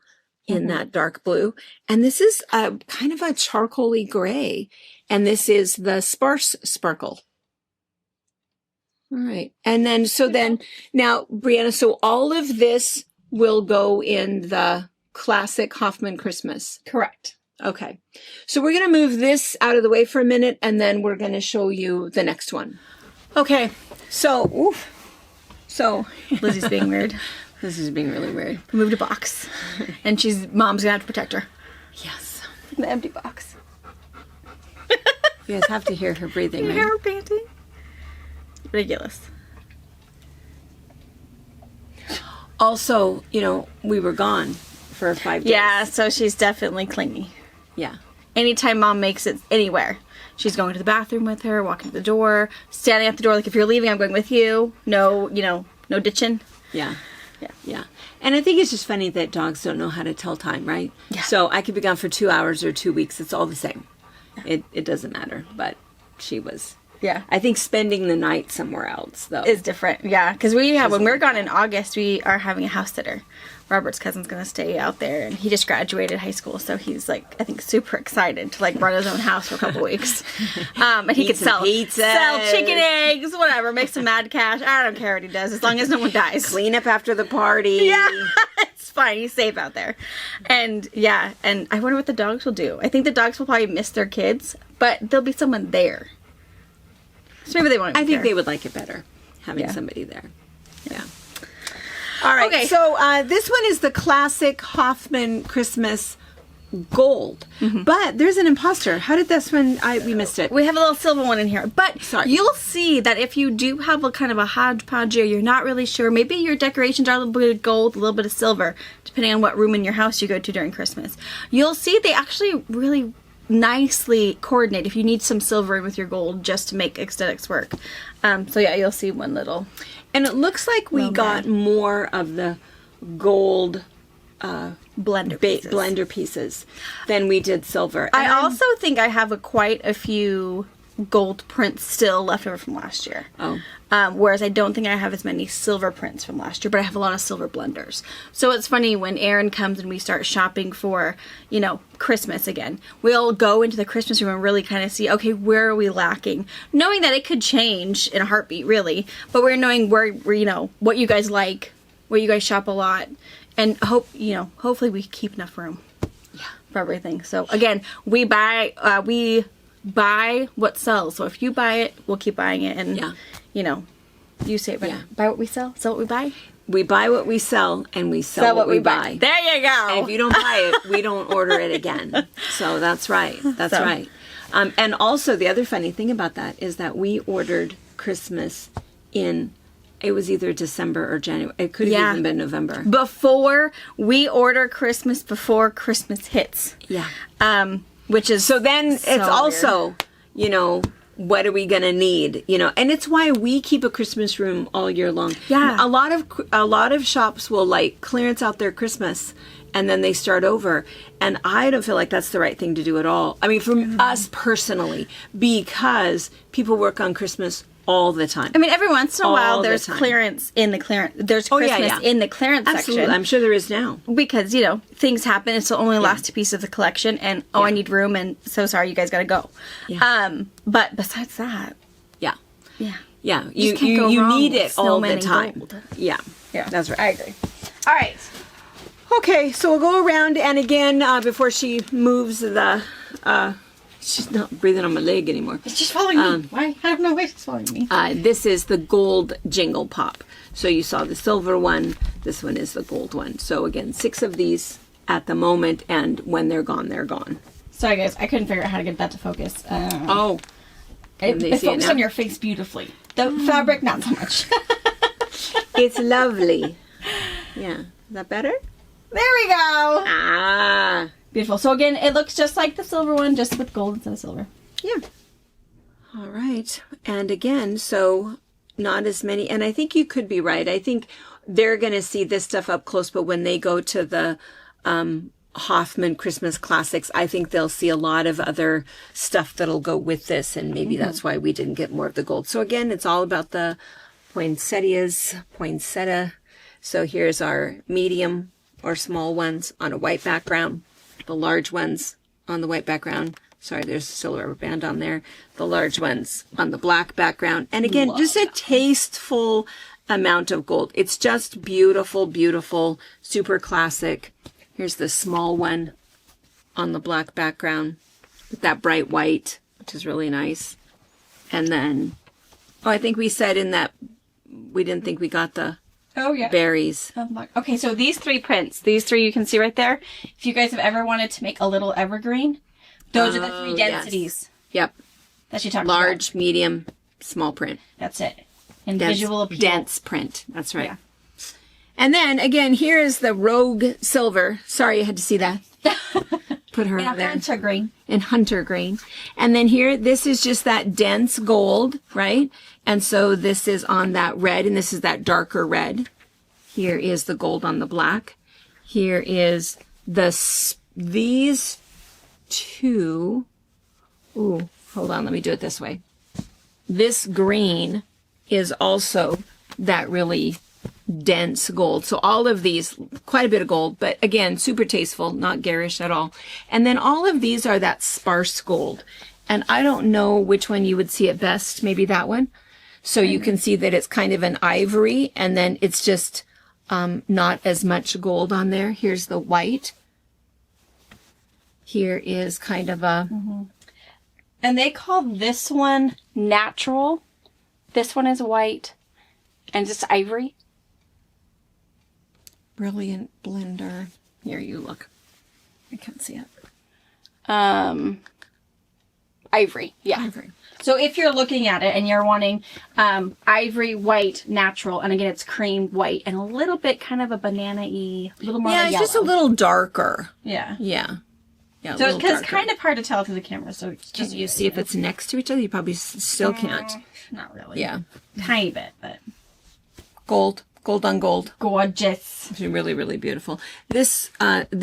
Speaker 1: in that dark blue. And this is a kind of a charcoaly gray. And this is the sparse sparkle. All right. And then, now, Brianna, so all of this will go in the classic Hoffman Christmas.
Speaker 2: Correct.
Speaker 1: Okay. So we're going to move this out of the way for a minute, and then we're going to show you the next one. Okay. So,
Speaker 2: Lizzie's being weird.
Speaker 1: this is being really weird.
Speaker 2: Moved a box. And Mom's gonna have to protect her.
Speaker 1: Yes.
Speaker 2: The empty box.
Speaker 1: You guys have to hear her breathing,
Speaker 2: You
Speaker 1: right?
Speaker 2: hear her panting? Ridiculous.
Speaker 1: Oh, Also, we were gone for 5 days.
Speaker 2: Yeah, so she's definitely clingy.
Speaker 1: Yeah.
Speaker 2: Anytime Mom makes it anywhere, she's going to the bathroom with her, walking to the door, standing at the door like, if you're leaving, I'm going with you. No, no ditching.
Speaker 1: Yeah.
Speaker 2: Yeah.
Speaker 1: Yeah. And I think it's just funny that dogs don't know how to tell time, right?
Speaker 2: Yeah.
Speaker 1: So I could be gone for 2 hours or 2 weeks. It's all the same. It doesn't matter. But she was,
Speaker 2: Yeah.
Speaker 1: I think, spending the night somewhere else, though.
Speaker 2: Is different. Yeah, because when we're gone in August, we are having a house sitter. Robert's cousin's going to stay out there, and he just graduated high school, so he's, I think super excited to, run his own house for a couple weeks. And he
Speaker 1: Eat
Speaker 2: could
Speaker 1: some
Speaker 2: sell
Speaker 1: pizzas.
Speaker 2: chicken eggs, whatever, make some mad cash. I don't care what he does, as long as no one dies.
Speaker 1: Clean up after the party.
Speaker 2: Yeah, it's fine. He's safe out there. And, yeah, and I wonder what the dogs will do. I think the dogs will probably miss their kids, but there'll be someone there. So maybe they won't
Speaker 1: I think
Speaker 2: care.
Speaker 1: they would like it better, having
Speaker 2: Yeah.
Speaker 1: somebody there. Yeah. All right.
Speaker 2: Okay.
Speaker 1: So this one is the classic Hoffman Christmas gold. But there's an imposter. How did this one, we missed it.
Speaker 2: We have a little silver one in here, but
Speaker 1: Sorry.
Speaker 2: you'll see that if you do have a kind of a hodgepodge or you're not really sure, maybe your decorations are a little bit of gold, a little bit of silver, depending on what room in your house you go to during Christmas. You'll see they actually really nicely coordinate if you need some silver with your gold just to make aesthetics work. So yeah, you'll see one little.
Speaker 1: And it looks like we got more of the gold blender pieces than we did silver. And
Speaker 2: I also think I have quite a few gold prints still left over from last year.
Speaker 1: Oh.
Speaker 2: Whereas I don't think I have as many silver prints from last year, but I have a lot of silver blenders. So it's funny when Aaron comes and we start shopping for, Christmas again. We'll go into the Christmas room and really kind of see, okay, where are we lacking? Knowing that it could change in a heartbeat, really. But we're knowing where what you guys like, where you guys shop a lot. And hopefully we keep enough room for everything. So again, we buy what sells. So if you buy it, we'll keep buying it. And you say it right.
Speaker 1: Yeah.
Speaker 2: Buy what we sell, sell what we buy.
Speaker 1: We buy what we sell, and we sell what we buy.
Speaker 2: There you go.
Speaker 1: And if you don't buy it, we don't order it again. So that's right. That's right. And also the other funny thing about that is that we ordered Christmas it was either December or January. It could have even been November.
Speaker 2: Before we order Christmas before Christmas hits.
Speaker 1: Yeah.
Speaker 2: Which is
Speaker 1: So then it's
Speaker 2: weird.
Speaker 1: also, what are we going to need? And it's why we keep a Christmas room all year long.
Speaker 2: Yeah.
Speaker 1: A lot of shops will clearance out their Christmas and then they start over. And I don't feel like that's the right thing to do at all. I mean, from us personally, because people work on Christmas all the time.
Speaker 2: I mean, every once in a while,
Speaker 1: All the
Speaker 2: there's
Speaker 1: time.
Speaker 2: clearance in the clearance. There's Christmas in the clearance
Speaker 1: Absolutely.
Speaker 2: section.
Speaker 1: I'm sure there is now.
Speaker 2: Because, things happen. It's the only last piece of the collection. And, I need room. And so sorry, you guys got to go.
Speaker 1: Yeah.
Speaker 2: But besides that.
Speaker 1: Yeah.
Speaker 2: Yeah.
Speaker 1: Yeah.
Speaker 2: You can't go wrong
Speaker 1: need
Speaker 2: with
Speaker 1: it all the
Speaker 2: snowman and
Speaker 1: time.
Speaker 2: gold.
Speaker 1: Yeah.
Speaker 2: Yeah.
Speaker 1: That's right.
Speaker 2: I agree. All right.
Speaker 1: Okay, so we'll go around, and again, before she moves she's not breathing on my leg anymore.
Speaker 2: It's just following me. Why? I don't know why she's following me.
Speaker 1: This is the gold Jingle Pop. So you saw the silver one. This one is the gold one. So again, 6 of these at the moment, and when they're gone, they're gone.
Speaker 2: Sorry, guys. I couldn't figure out how to get that to focus.
Speaker 1: They
Speaker 2: It
Speaker 1: see it
Speaker 2: focused
Speaker 1: now?
Speaker 2: on your face beautifully. The fabric, not so much.
Speaker 1: It's lovely. Yeah. Is that better?
Speaker 2: There we go.
Speaker 1: Ah.
Speaker 2: Beautiful. So again, it looks just like the silver one, just with gold instead of silver.
Speaker 1: Yeah. All right. And again, so not as many. And I think you could be right. I think they're going to see this stuff up close, but when they go to the Hoffman Christmas Classics, I think they'll see a lot of other stuff that'll go with this. And maybe that's why we didn't get more of the gold. So again, it's all about the poinsettia. So here's our medium or small ones on a white background. The large ones on the white background. Sorry, there's a silver rubber band on there. The large ones on the black background. And again, just a tasteful amount of gold. It's just beautiful, beautiful, super classic. Here's the small one on the black background with that bright white, which is really nice. And then, I think we said in that we didn't think we got the berries.
Speaker 2: Okay, so these 3 prints, these 3 you can see right there. If you guys have ever wanted to make a little evergreen, those are the 3 densities
Speaker 1: Yep.
Speaker 2: that she talked about.
Speaker 1: Large, medium, small print.
Speaker 2: That's it. And visual appeal.
Speaker 1: Dense print. That's right.
Speaker 2: Yeah.
Speaker 1: And then again, here is the Rogue Silver. Sorry, you had to see that. Put her
Speaker 2: Yeah,
Speaker 1: there.
Speaker 2: hunter green.
Speaker 1: In hunter green. And then here, this is just that dense gold, right? And so this is on that red, and this is that darker red. Here is the gold on the black. Here is these 2. Ooh, hold on, let me do it this way. This green is also that really dense gold. So all of these, quite a bit of gold, but again, super tasteful, not garish at all. And then all of these are that sparse gold. And I don't know which one you would see it best, maybe that one. So you can see that it's kind of an ivory, and then it's just not as much gold on there. Here's the white. Here is kind of a...
Speaker 2: And they call this one natural. This one is white. And just ivory.
Speaker 1: Brilliant blender. Here, you look.
Speaker 2: I can't see it. Ivory. Yeah.
Speaker 1: Ivory.
Speaker 2: So if you're looking at it and you're wanting ivory white natural, and again it's cream white and a little bit kind of a banana-y, a little more
Speaker 1: Yeah,
Speaker 2: of a
Speaker 1: it's just a
Speaker 2: yellow.
Speaker 1: little darker.
Speaker 2: Yeah.
Speaker 1: Yeah. Yeah.
Speaker 2: So it's kind of hard to tell through the camera. So
Speaker 1: Can you see if it's next to each other? You probably still can't.
Speaker 2: Not really.
Speaker 1: Yeah.
Speaker 2: Tiny bit, but
Speaker 1: Gold on gold.
Speaker 2: gorgeous.
Speaker 1: It's really, really beautiful. This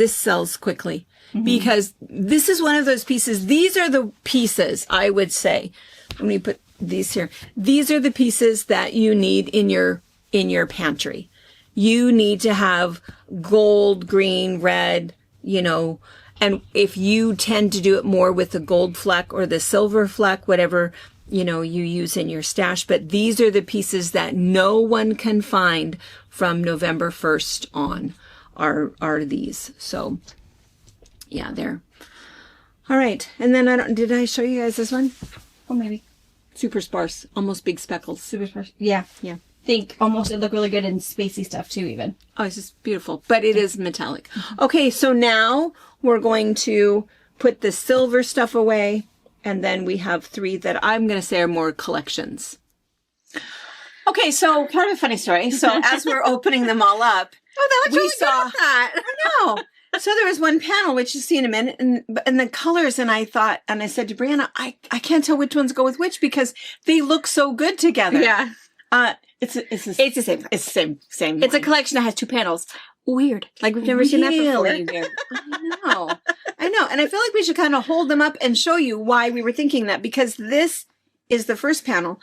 Speaker 1: sells quickly because this is one of those pieces. These are the pieces, I would say, when we put these here, these are the pieces that you need in your pantry. You need to have gold, green, red, and if you tend to do it more with the gold fleck or the silver fleck, whatever, you use in your stash, but these are the pieces that no one can find from November 1st on are these. So yeah, there. All right. And then did I show you guys this one?
Speaker 2: Oh, maybe.
Speaker 1: Super sparse, almost big speckles.
Speaker 2: Super sparse. Yeah.
Speaker 1: Yeah.
Speaker 2: Think almost it look really good in spacey stuff too, even.
Speaker 1: Oh, it's just beautiful, but it is metallic. Okay. So now we're going to put the silver stuff away. And then we have 3 that I'm going to say are more collections. Okay, so kind of a funny story. So as we're opening them all up,
Speaker 2: Oh, that
Speaker 1: we saw
Speaker 2: that.
Speaker 1: I know. So there was one panel which you see in a minute, and the colors, and I thought, and I said to Brianna, I can't tell which ones go with which because they look so good together.
Speaker 2: Yeah.
Speaker 1: It's the same. It's the same.
Speaker 2: It's a collection that has 2 panels. Weird. Like we've never seen that before.
Speaker 1: Really weird. I know. And I feel like we should kind of hold them up and show you why we were thinking that, because this is the first panel.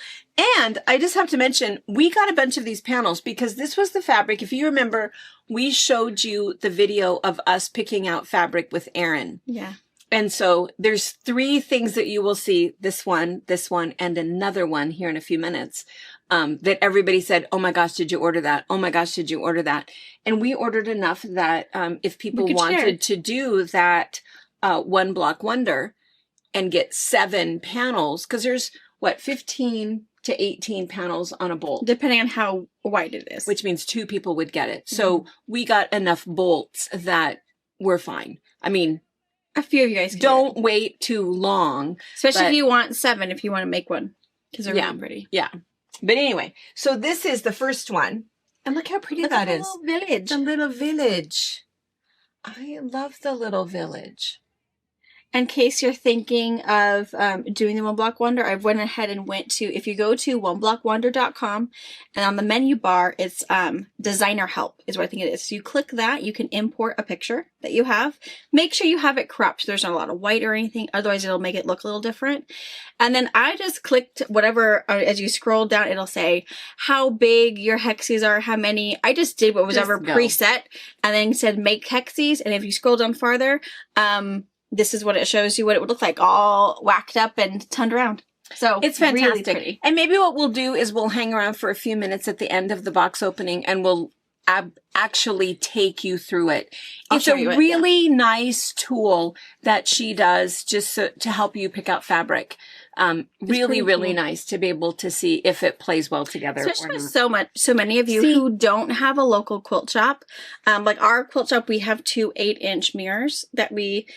Speaker 1: And I just have to mention, we got a bunch of these panels because this was the fabric. If you remember, we showed you the video of us picking out fabric with Erin.
Speaker 2: Yeah.
Speaker 1: And so there's 3 things that you will see, this one, and another one here in a few minutes, that everybody said, oh my gosh, did you order that? Oh my gosh, did you order that? And we ordered enough that if people wanted to do that one block wonder and get 7 panels, because there's 15 to 18 panels on a bolt.
Speaker 2: Depending on how wide it is.
Speaker 1: Which means 2 people would get it. So we got enough bolts that we're fine. I mean,
Speaker 2: a few of you guys
Speaker 1: don't wait too long.
Speaker 2: Especially if you want 7, if you want to make one. Because they're really pretty.
Speaker 1: Yeah. But anyway, so this is the first one. And look how pretty that is.
Speaker 2: Little village.
Speaker 1: The little village. I love the little village.
Speaker 2: In case you're thinking of doing the One Block Wonder, I went ahead and went to, if you go to oneblockwonder.com, and on the menu bar, it's designer help is what I think it is. So you click that, you can import a picture that you have. Make sure you have it cropped so there's not a lot of white or anything, otherwise it'll make it look a little different. And then I just clicked whatever, as you scroll down, it'll say how big your hexes are, how many. I just did what was ever preset, and then said make hexes, and if you scroll down farther, this is what it shows you what it would look like, all whacked up and turned around. So
Speaker 1: it's fantastic.
Speaker 2: Really pretty.
Speaker 1: And maybe what we'll do is we'll hang around for a few minutes at the end of the box opening and we'll actually take you through it. It's a really nice tool that she does just to help you pick out fabric. Really, really nice to be able to see if it plays well together.
Speaker 2: Especially with so many of you who don't have a local quilt shop. Like our quilt shop, we have 2 8-inch mirrors that we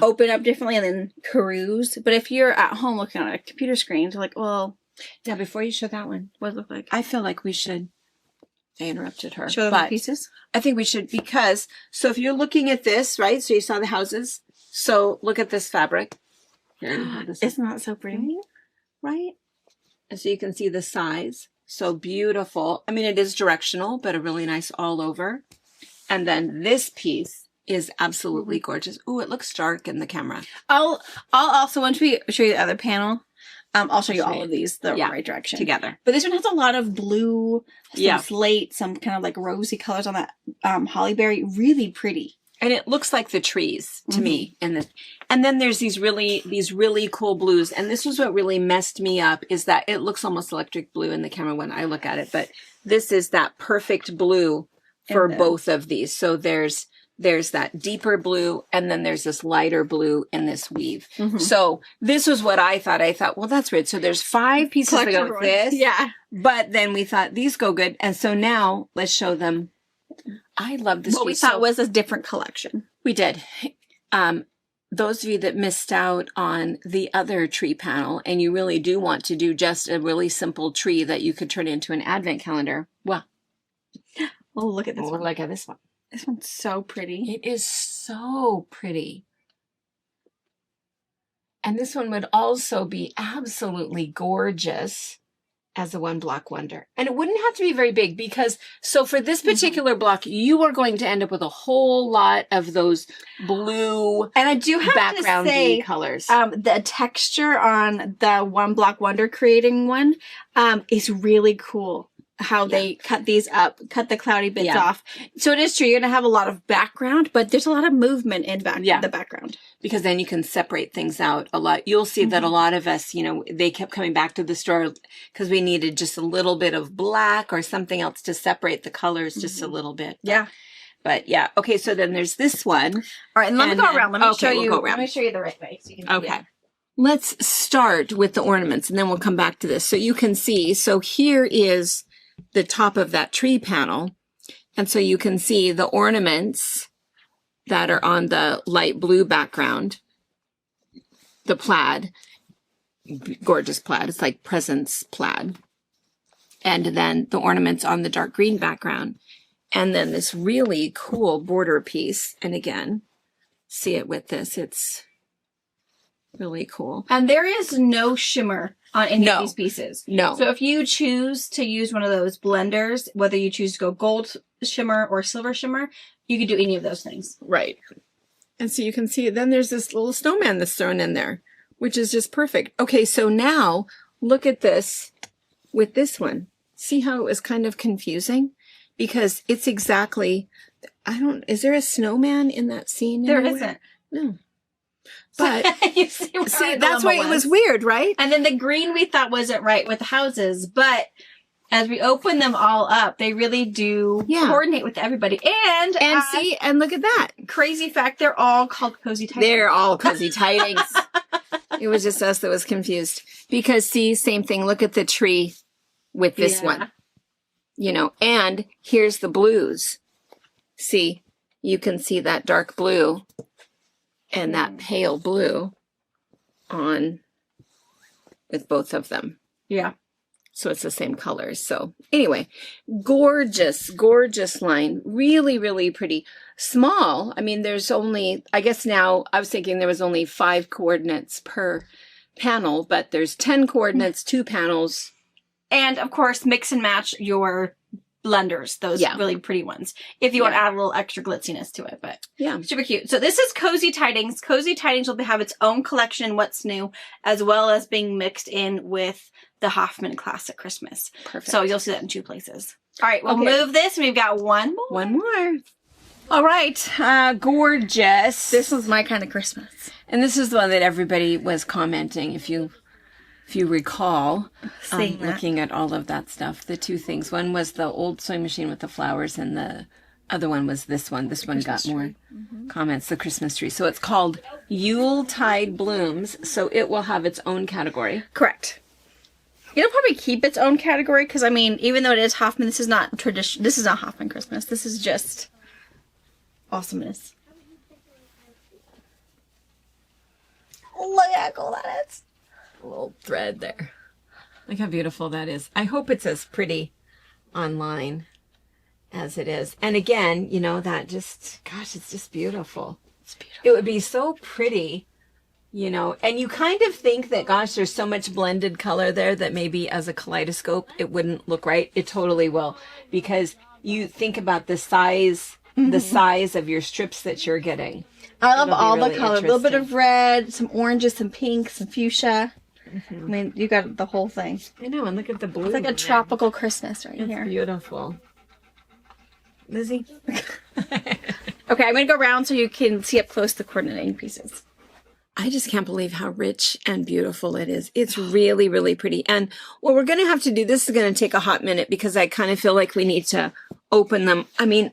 Speaker 2: open up differently and then peruse. But if you're at home looking on a computer screen, you're like, well,
Speaker 1: yeah, before you show that one,
Speaker 2: what does it look like?
Speaker 1: I feel like we should. I interrupted her.
Speaker 2: Show them the pieces?
Speaker 1: I think we should, because, so if you're looking at this, right? So you saw the houses. So look at this fabric. Here,
Speaker 2: isn't that so pretty?
Speaker 1: Right? And so you can see the size. So beautiful. I mean, it is directional, but a really nice all over. And then this piece is absolutely gorgeous. Ooh, it looks dark in the camera.
Speaker 2: I'll also, once we show you the other panel, I'll show you all of these the right direction
Speaker 1: together.
Speaker 2: But this one has a lot of blue, some slate, some kind of like rosy colors on that holly berry. Really pretty.
Speaker 1: And it looks like the trees to me. And then there's these really cool blues. And this was what really messed me up, is that it looks almost electric blue in the camera when I look at it. But this is that perfect blue for both of these. So there's that deeper blue, and then there's this lighter blue in this weave. So this was what I thought. I thought, well, that's weird. So there's 5 pieces that go with this.
Speaker 2: Yeah.
Speaker 1: But then we thought these go good. And so now let's show them. I love this.
Speaker 2: What we thought was a different collection.
Speaker 1: We did. those of you that missed out on the other tree panel and you really do want to do just a really simple tree that you could turn into an advent calendar, well,
Speaker 2: Oh, look at this one.
Speaker 1: look at this one.
Speaker 2: This one's so pretty.
Speaker 1: It is so pretty. And this one would also be absolutely gorgeous as a 1-block wonder. And it wouldn't have to be very big because, so for this particular block, you are going to end up with a whole lot of those blue
Speaker 2: And I do have
Speaker 1: background
Speaker 2: to say,
Speaker 1: colors.
Speaker 2: the texture on the 1-block wonder creating one is really cool. How they cut these up, cut the cloudy bits off. So it is true. You're going to have a lot of background, but there's a lot of movement in the background.
Speaker 1: Because then you can separate things out a lot. You'll see that a lot of us, you know, they kept coming back to the store because we needed just a little bit of black or something else to separate the colors just a little bit.
Speaker 2: Yeah.
Speaker 1: But yeah. Okay. So then there's this one.
Speaker 2: All right. And let me go around. Let me show you.
Speaker 1: We'll go around.
Speaker 2: Let me show you the right way. So you can see
Speaker 1: Okay.
Speaker 2: it.
Speaker 1: Let's start with the ornaments and then we'll come back to this. So you can see, so here is the top of that tree panel. And so you can see the ornaments that are on the light blue background, the plaid, gorgeous plaid. It's like presents plaid. And then the ornaments on the dark green background. And then this really cool border piece. And again, see it with this. It's really cool.
Speaker 2: And there is no shimmer on any
Speaker 1: No.
Speaker 2: of these pieces.
Speaker 1: No.
Speaker 2: So if you choose to use one of those blenders, whether you choose to go gold shimmer or silver shimmer, you can do any of those things.
Speaker 1: Right. And so you can see then there's this little snowman that's thrown in there, which is just perfect. Okay, so now look at this with this one. See how it was kind of confusing? Because it's exactly, is there a snowman in that scene?
Speaker 2: There
Speaker 1: anywhere?
Speaker 2: isn't.
Speaker 1: No. But
Speaker 2: you see, where
Speaker 1: see,
Speaker 2: our
Speaker 1: that's
Speaker 2: dilemma
Speaker 1: why it was weird, right?
Speaker 2: And then the green we thought wasn't right with the houses, but as we open them all up, they really do coordinate with everybody. And
Speaker 1: See, and look at that.
Speaker 2: crazy fact, they're all called cozy tidings.
Speaker 1: They're all cozy tidings. It was just us that was confused. Because see, same thing. Look at the tree with this one. You know, and here's the blues. See, you can see that dark blue and that pale blue on with both of them.
Speaker 2: Yeah.
Speaker 1: So it's the same colors. So anyway, gorgeous, gorgeous line. Really, really pretty. Small. I mean, there's only, I guess now I was thinking there was only 5 coordinates per panel, but there's 10 coordinates, 2 panels.
Speaker 2: And of course, mix and match your blenders, those really pretty ones, if you want to add a little extra glitziness to it. But super cute. So this is Cozy Tidings. Cozy Tidings will have its own collection, What's New, as well as being mixed in with the Hoffman Classic Christmas. Perfect. So you'll see that in 2 places. All right, we'll move this, and we've got one more.
Speaker 1: One more. All right, gorgeous.
Speaker 2: This was my kind of Christmas.
Speaker 1: And this is the one that everybody was commenting, if you recall, looking at all of that stuff. The 2 things. One was the old sewing machine with the flowers, and the other one was this one. This one got more comments, the Christmas tree. So it's called Yuletide Blooms. So it will have its own category.
Speaker 2: Correct. It'll probably keep its own category because, I mean, even though it is Hoffman, this is not tradition. This is not Hoffman Christmas. This is just awesomeness. Look how cool that is.
Speaker 1: A little thread there. Look how beautiful that is. I hope it's as pretty online as it is. And again, you know, that just, gosh, it's just beautiful. It's beautiful. It would be so pretty, you know, and you kind of think that, gosh, there's so much blended color there that maybe as a kaleidoscope, it wouldn't look right. It totally will, because you think about the size of your strips that you're getting.
Speaker 2: I love all the color. A little bit of red, some oranges, some pinks, some fuchsia. I mean, you got the whole thing.
Speaker 1: I know, and look at the blue.
Speaker 2: It's like a tropical Christmas right here.
Speaker 1: It's beautiful. Lizzie?
Speaker 2: Okay, I'm going to go around so you can see up close the coordinating pieces.
Speaker 1: I just can't believe how rich and beautiful it is. It's really, really pretty. And what we're going to have to do, this is going to take a hot minute because I kind of feel like we need to open them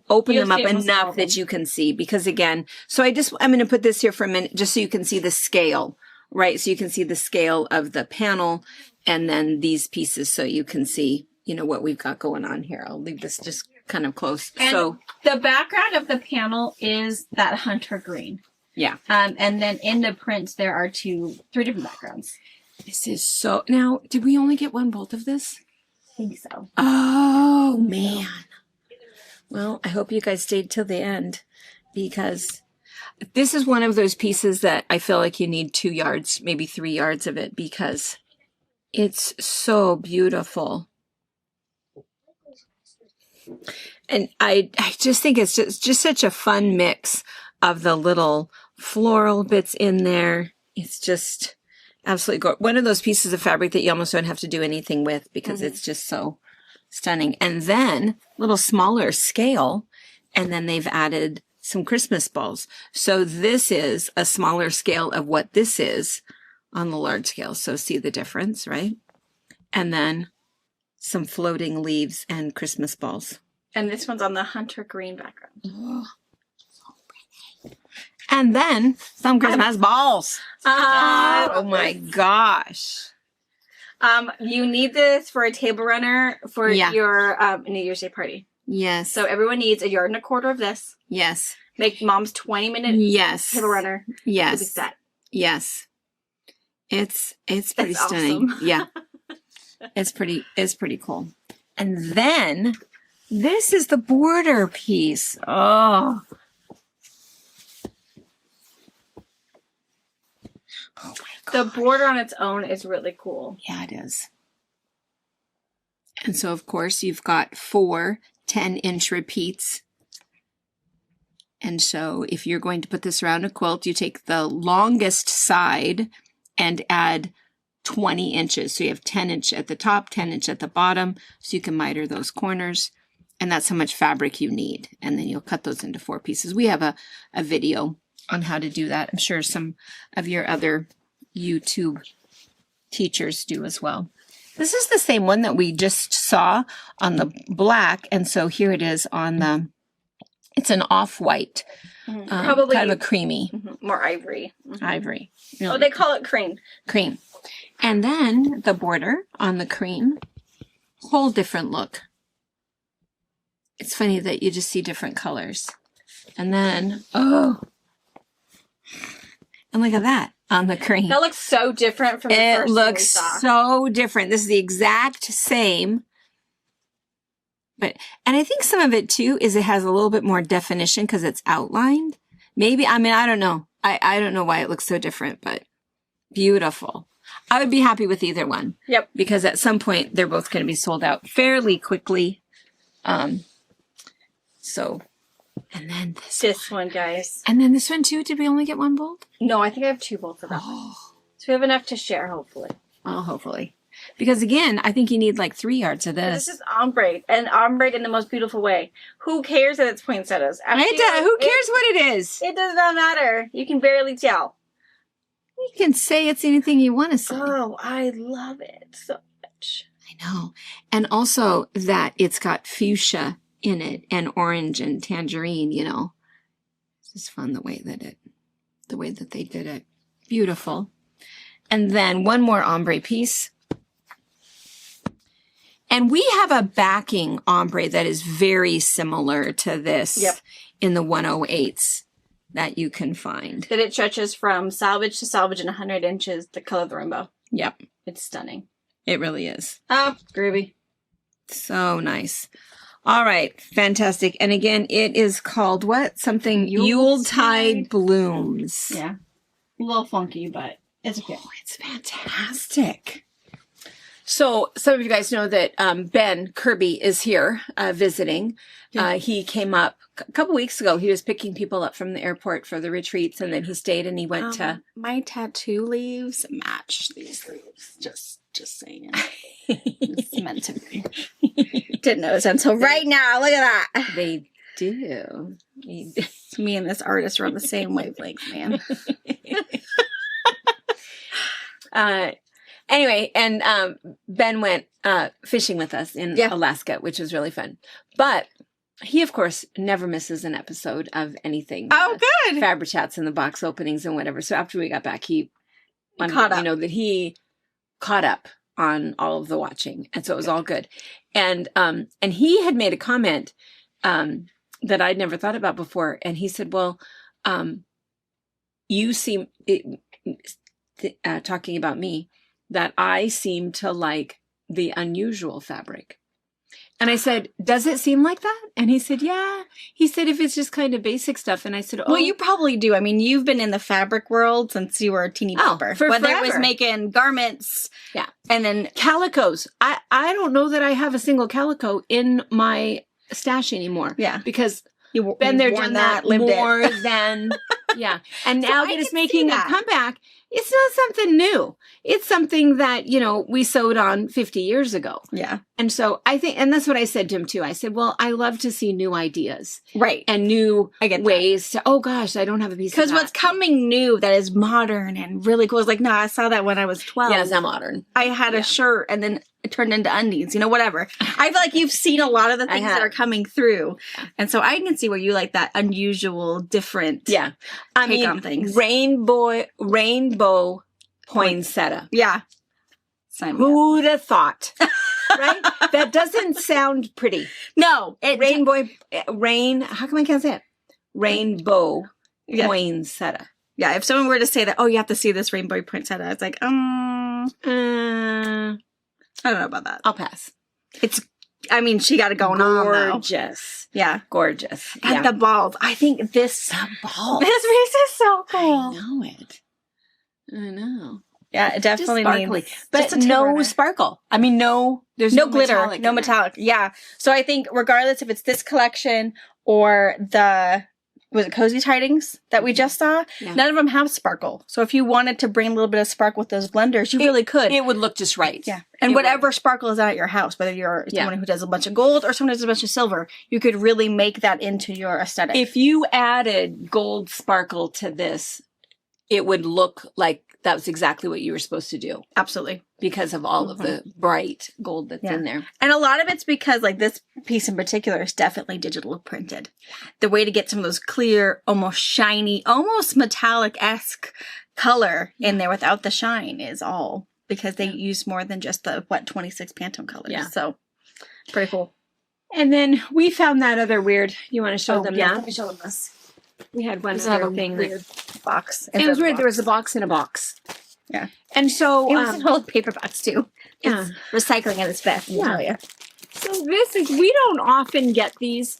Speaker 1: up enough that you can see. Because again, so I'm going to put this here for a minute just so you can see the scale, right? So you can see the scale of the panel and then these pieces so you can see, you know, what we've got going on here. I'll leave this just kind of close.
Speaker 2: And
Speaker 1: so
Speaker 2: the background of the panel is that hunter green.
Speaker 1: Yeah.
Speaker 2: And then in the prints, there are three different backgrounds.
Speaker 1: This is so... Now, did we only get one bolt of this?
Speaker 2: I think so.
Speaker 1: Oh, man. Well, I hope you guys stayed till the end, because this is one of those pieces that I feel like you need 2 yards, maybe 3 yards of it, because it's so beautiful. And I just think it's just such a fun mix of the little floral bits in there. It's just absolutely gorgeous. One of those pieces of fabric that you almost don't have to do anything with, because it's just so stunning. And then a little smaller scale, and then they've added some Christmas balls. So this is a smaller scale of what this is on the large scale. So see the difference, right? And then some floating leaves and Christmas balls.
Speaker 2: And this one's on the hunter green background.
Speaker 1: Oh, so pretty. And then some Christmas balls. Oh my gosh.
Speaker 2: You need this for a table runner for your New Year's Day party.
Speaker 1: Yes.
Speaker 2: So everyone needs 1.25 yards of this.
Speaker 1: Yes.
Speaker 2: Make mom's 20-minute table runner.
Speaker 1: Yes.
Speaker 2: To be set.
Speaker 1: Yes. It's pretty stunning.
Speaker 2: Awesome.
Speaker 1: Yeah. It's pretty cool. And then this is the border piece. Oh. Oh my God.
Speaker 2: The border on its own is really cool.
Speaker 1: Yeah, it is. And so, of course, you've got 4 10-inch repeats. And so if you're going to put this around a quilt, you take the longest side and add 20 inches. So you have 10 inch at the top, 10 inch at the bottom, so you can miter those corners. And that's how much fabric you need. And then you'll cut those into 4 pieces. We have a video on how to do that. I'm sure some of your other YouTube teachers do as well. This is the same one that we just saw on the black. And so here it is on the, it's an off-white,
Speaker 2: Probably
Speaker 1: kind of a creamy.
Speaker 2: More ivory.
Speaker 1: Ivory.
Speaker 2: Oh, they call it cream.
Speaker 1: Cream. And then the border on the cream, whole different look. It's funny that you just see different colors. And then, oh, and look at that on the cream.
Speaker 2: That looks so different from the
Speaker 1: It
Speaker 2: first
Speaker 1: looks
Speaker 2: one we saw.
Speaker 1: so different. This is the exact same. But, and I think some of it too is it has a little bit more definition because it's outlined. Maybe, I mean, I don't know. I don't know why it looks so different, but beautiful. I would be happy with either one.
Speaker 2: Yep.
Speaker 1: Because at some point they're both going to be sold out fairly quickly. So, and then
Speaker 2: This one, guys.
Speaker 1: and then this one too. Did we only get 1 bolt?
Speaker 2: No, I think I have 2 bolts of that one.
Speaker 1: Oh,
Speaker 2: So we have enough to share, hopefully.
Speaker 1: well, hopefully. Because again, I think you need like 3 yards of
Speaker 2: This
Speaker 1: this.
Speaker 2: is ombre, and ombre in the most beautiful way. Who cares that it's poinsettias?
Speaker 1: Who cares what it is?
Speaker 2: It does not matter. You can barely tell.
Speaker 1: You can say it's anything you want to say.
Speaker 2: Oh, I love it so much.
Speaker 1: I know. And also that it's got fuchsia in it and orange and tangerine, you know. It's just fun the way that they did it. Beautiful. And then one more ombre piece. And we have a backing ombre that is very similar to this in the 108s that you can find.
Speaker 2: That it stretches from salvage to salvage in 100 inches, the color of the rainbow.
Speaker 1: Yep.
Speaker 2: It's stunning.
Speaker 1: It really is.
Speaker 2: Oh, groovy.
Speaker 1: So nice. All right. Fantastic. And again, it is called what? Something Yuletide Blooms.
Speaker 2: Yeah. A little funky, but it's okay.
Speaker 1: Oh, it's fantastic. So some of you guys know that Ben Kirby is here visiting. He came up a couple weeks ago. He was picking people up from the airport for the retreats, and then he stayed and he went to...
Speaker 2: My tattoo leaves match these leaves. Just saying. It's meant to be. Didn't notice until right now. Look at that.
Speaker 1: They do.
Speaker 2: Me and this artist are on the same wavelength, man.
Speaker 1: Anyway, and Ben went fishing with us in Alaska, which was really fun. But he, of course, never misses an episode of anything.
Speaker 2: Oh, good.
Speaker 1: Fabric Chats and the box openings and whatever. So after we got back, he wanted
Speaker 2: Caught
Speaker 1: to let
Speaker 2: up.
Speaker 1: me know that he caught up on all of the watching. And so it was all good. And he had made a comment that I'd never thought about before. And he said, well, you seem, talking about me, that I seem to like the unusual fabric. And I said, does it seem like that? And he said, yeah. He said, if it's just kind of basic stuff. And I said, oh.
Speaker 2: Well, you probably do. I mean, you've been in the fabric world since you were a teeny bopper.
Speaker 1: for
Speaker 2: Whether it was
Speaker 1: forever.
Speaker 2: making garments.
Speaker 1: Yeah.
Speaker 2: And then
Speaker 1: Calicos. I don't know that I have a single calico in my stash anymore.
Speaker 2: Yeah.
Speaker 1: Because
Speaker 2: you've
Speaker 1: been there,
Speaker 2: worn
Speaker 1: done that
Speaker 2: lived
Speaker 1: more
Speaker 2: it.
Speaker 1: than, yeah. And
Speaker 2: So
Speaker 1: now
Speaker 2: I
Speaker 1: that it's
Speaker 2: can see
Speaker 1: making a
Speaker 2: that.
Speaker 1: comeback, it's not something new. It's something that, we sewed on 50 years ago.
Speaker 2: Yeah.
Speaker 1: And so I think, and that's what I said to him too. I said, well, I love to see new ideas
Speaker 2: Right.
Speaker 1: and new
Speaker 2: I get that.
Speaker 1: ways to, oh gosh, I don't have a piece of
Speaker 2: Because
Speaker 1: that.
Speaker 2: what's coming new that is modern and really cool is like, no, I saw that when I was 12.
Speaker 1: Yeah, it's not modern.
Speaker 2: I had a shirt and then it turned into undies, whatever. I feel like you've seen a lot of the
Speaker 1: I
Speaker 2: things that
Speaker 1: have.
Speaker 2: are coming through. And so I can see where you like that unusual, different.
Speaker 1: Yeah. I
Speaker 2: Take
Speaker 1: mean,
Speaker 2: on things.
Speaker 1: rainbow poinsettia.
Speaker 2: Yeah. Sign me up.
Speaker 1: Who'd have thought? Right? That doesn't sound pretty.
Speaker 2: No. How
Speaker 1: How come I can't say it? Rainbow
Speaker 2: Yeah.
Speaker 1: poinsettia.
Speaker 2: Yeah, if someone were to say that, oh, you have to see this rainbow poinsettia, it's like, I don't know about that.
Speaker 1: I'll pass.
Speaker 2: She got it going on, though.
Speaker 1: Gorgeous.
Speaker 2: Yeah.
Speaker 1: Gorgeous.
Speaker 2: And
Speaker 1: Yeah.
Speaker 2: the balls. I think this
Speaker 1: balls.
Speaker 2: piece is so
Speaker 1: I
Speaker 2: cool.
Speaker 1: know it. I know.
Speaker 2: Yeah, it definitely
Speaker 1: Just
Speaker 2: needs
Speaker 1: sparkly. But
Speaker 2: just a
Speaker 1: no
Speaker 2: turner.
Speaker 1: sparkle. I mean, there's
Speaker 2: no glitter,
Speaker 1: metallic
Speaker 2: no
Speaker 1: in there.
Speaker 2: metallic. Yeah. So I think regardless if it's this collection or was it Cozy Tidings that we just saw?
Speaker 1: Yeah.
Speaker 2: None of them have sparkle. So if you wanted to bring a little bit of sparkle with those blenders, you really could.
Speaker 1: It would look just right.
Speaker 2: Yeah. And
Speaker 1: It
Speaker 2: whatever sparkle is at your house, whether you're
Speaker 1: Yeah.
Speaker 2: someone who does a bunch of gold or someone who does a bunch of silver, you could really make that into your aesthetic.
Speaker 1: If you added gold sparkle to this, it would look like that was exactly what you were supposed to do
Speaker 2: Absolutely.
Speaker 1: because of all of the bright gold that's
Speaker 2: Yeah.
Speaker 1: in there.
Speaker 2: And a lot of it's because like this piece in particular is definitely digital printed. The way to get some of those clear, almost shiny, almost metallic-esque color in there without the shine is all because they use more than just the 26 Pantone colors.
Speaker 1: Yeah.
Speaker 2: So pretty cool.
Speaker 1: And then we found that other weird. You want to show them
Speaker 2: yeah.
Speaker 1: that?
Speaker 2: Let me show them this.
Speaker 1: We had one
Speaker 2: This is
Speaker 1: other
Speaker 2: another
Speaker 1: thing.
Speaker 2: weird box.
Speaker 1: It was weird. There was a box in a box.
Speaker 2: Yeah.
Speaker 1: And so,
Speaker 2: It was an old paper box too.
Speaker 1: yeah.
Speaker 2: It's recycling at its best.
Speaker 1: Yeah.
Speaker 2: Tell you.
Speaker 1: So we don't often get these,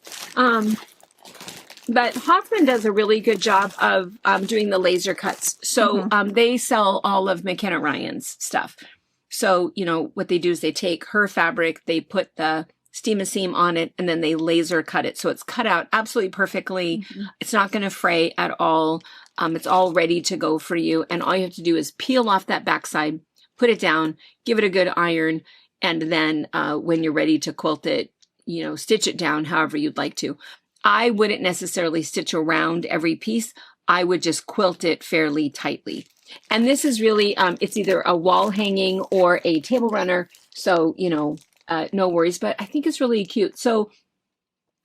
Speaker 1: but Hoffman does a really good job of doing the laser cuts. So they sell all of McKenna Ryan's stuff. So, what they do is they take her fabric, they put the steam-a-seam on it, and then they laser cut it. So it's cut out absolutely perfectly. It's not going to fray at all. It's all ready to go for you. And all you have to do is peel off that backside, put it down, give it a good iron, and then when you're ready to quilt it, stitch it down however you'd like to. I wouldn't necessarily stitch around every piece. I would just quilt it fairly tightly. And this is really, it's either a wall hanging or a table runner. So, no worries, but I think it's really cute. So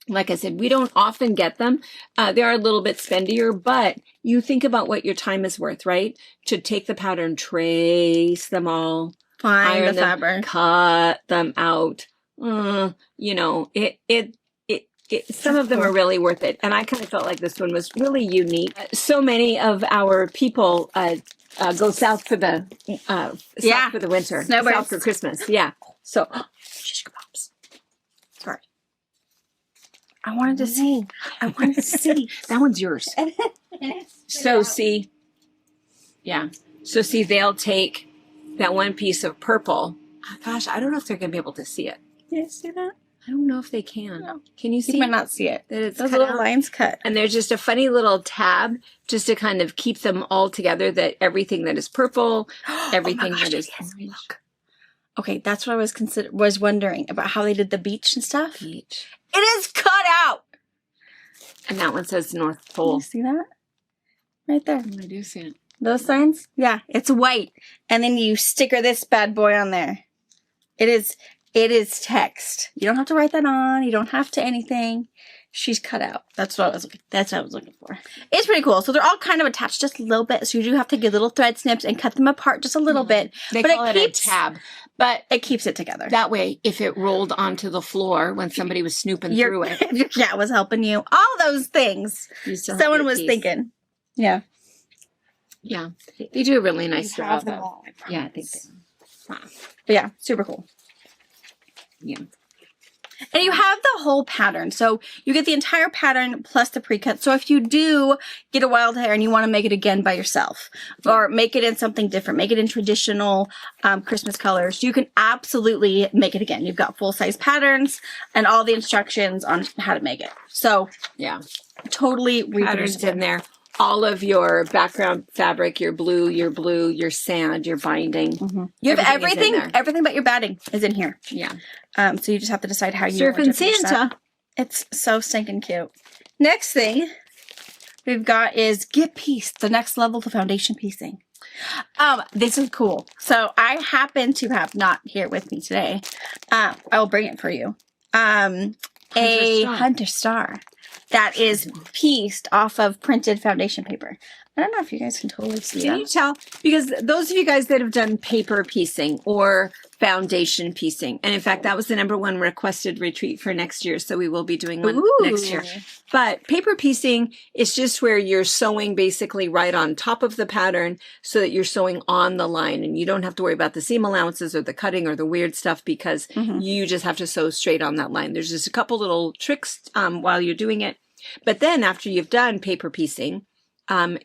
Speaker 1: like I said, we don't often get them. They are a little bit spendier, but you think about what your time is worth, right? To take the pattern, trace them all,
Speaker 2: Find
Speaker 1: iron
Speaker 2: the
Speaker 1: them,
Speaker 2: fabric.
Speaker 1: cut them out. Some of them are really worth it. And I kind of felt like this one was really unique. So many of our people go south for the south for the winter,
Speaker 2: Snowbirds.
Speaker 1: south for Christmas. Yeah. So
Speaker 2: Shish kebabs. Sorry. I wanted to see.
Speaker 1: that one's yours. So see, they'll take that one piece of purple. Gosh, I don't know if they're going to be able to see it.
Speaker 2: You see that?
Speaker 1: I don't know if they can.
Speaker 2: No.
Speaker 1: Can you see?
Speaker 2: You might not see it.
Speaker 1: that it's
Speaker 2: Those
Speaker 1: cut
Speaker 2: little
Speaker 1: out?
Speaker 2: lines cut.
Speaker 1: And there's just a funny little tab just to kind of keep them all together, that everything that is purple, everything that is orange.
Speaker 2: Okay, that's what I was wondering about how they did the beach and stuff.
Speaker 1: Peach.
Speaker 2: It is cut out.
Speaker 1: And that one says North
Speaker 2: Can
Speaker 1: Pole.
Speaker 2: you see that? Right there.
Speaker 1: I do see it.
Speaker 2: Those signs? Yeah, it's white. And then you sticker this bad boy on there. It is text. You don't have to write that on. You don't have to anything. She's cut out. That's what I was looking for. It's pretty cool. So they're all kind of attached just a little bit. So you do have to get little thread snips and cut them apart just a little bit.
Speaker 1: They
Speaker 2: But
Speaker 1: call
Speaker 2: it
Speaker 1: it
Speaker 2: keeps-
Speaker 1: a tab. But
Speaker 2: It keeps it together.
Speaker 1: that way, if it rolled onto the floor when somebody was snooping through it,
Speaker 2: Your cat was helping you. All those things.
Speaker 1: you still have
Speaker 2: Someone
Speaker 1: your
Speaker 2: was
Speaker 1: piece.
Speaker 2: thinking. Yeah.
Speaker 1: Yeah. They do a really nice
Speaker 2: I have
Speaker 1: job.
Speaker 2: them all, I
Speaker 1: Yeah, I think
Speaker 2: promise.
Speaker 1: they wow.
Speaker 2: But yeah, super cool.
Speaker 1: Yeah.
Speaker 2: And you have the whole pattern. So you get the entire pattern plus the pre-cut. So if you do get a wild hair and you want to make it again by yourself or make it in something different, make it in traditional Christmas colors, you can absolutely make it again. You've got full-size patterns and all the instructions on how to make it. So
Speaker 1: Yeah.
Speaker 2: totally
Speaker 1: Patterns
Speaker 2: reproducible.
Speaker 1: in there. All of your background fabric, your blue, your sand, your binding.
Speaker 2: You have
Speaker 1: Everything is in there.
Speaker 2: everything but your batting is in here.
Speaker 1: Yeah.
Speaker 2: So you just have to decide how you
Speaker 1: Surf
Speaker 2: want to
Speaker 1: and
Speaker 2: finish that.
Speaker 1: Santa.
Speaker 2: It's so stinking cute. Next thing we've got is Get Pieced, the next level to foundation piecing. This is cool. So I happen to have not here with me today. I will bring it for you. A
Speaker 1: Star.
Speaker 2: Hunter Star that is pieced off of printed foundation paper. I don't know if you guys can totally see
Speaker 1: Can
Speaker 2: that.
Speaker 1: you tell? Because those of you guys that have done paper piecing or foundation piecing, and in fact, that was the #1 requested retreat for next year. So we will be doing one next year. But paper piecing is just where you're sewing basically right on top of the pattern so that you're sewing on the line and you don't have to worry about the seam allowances or the cutting or the weird stuff because you just have to sew straight on that line. There's just a couple little tricks while you're doing it. But then after you've done paper piecing,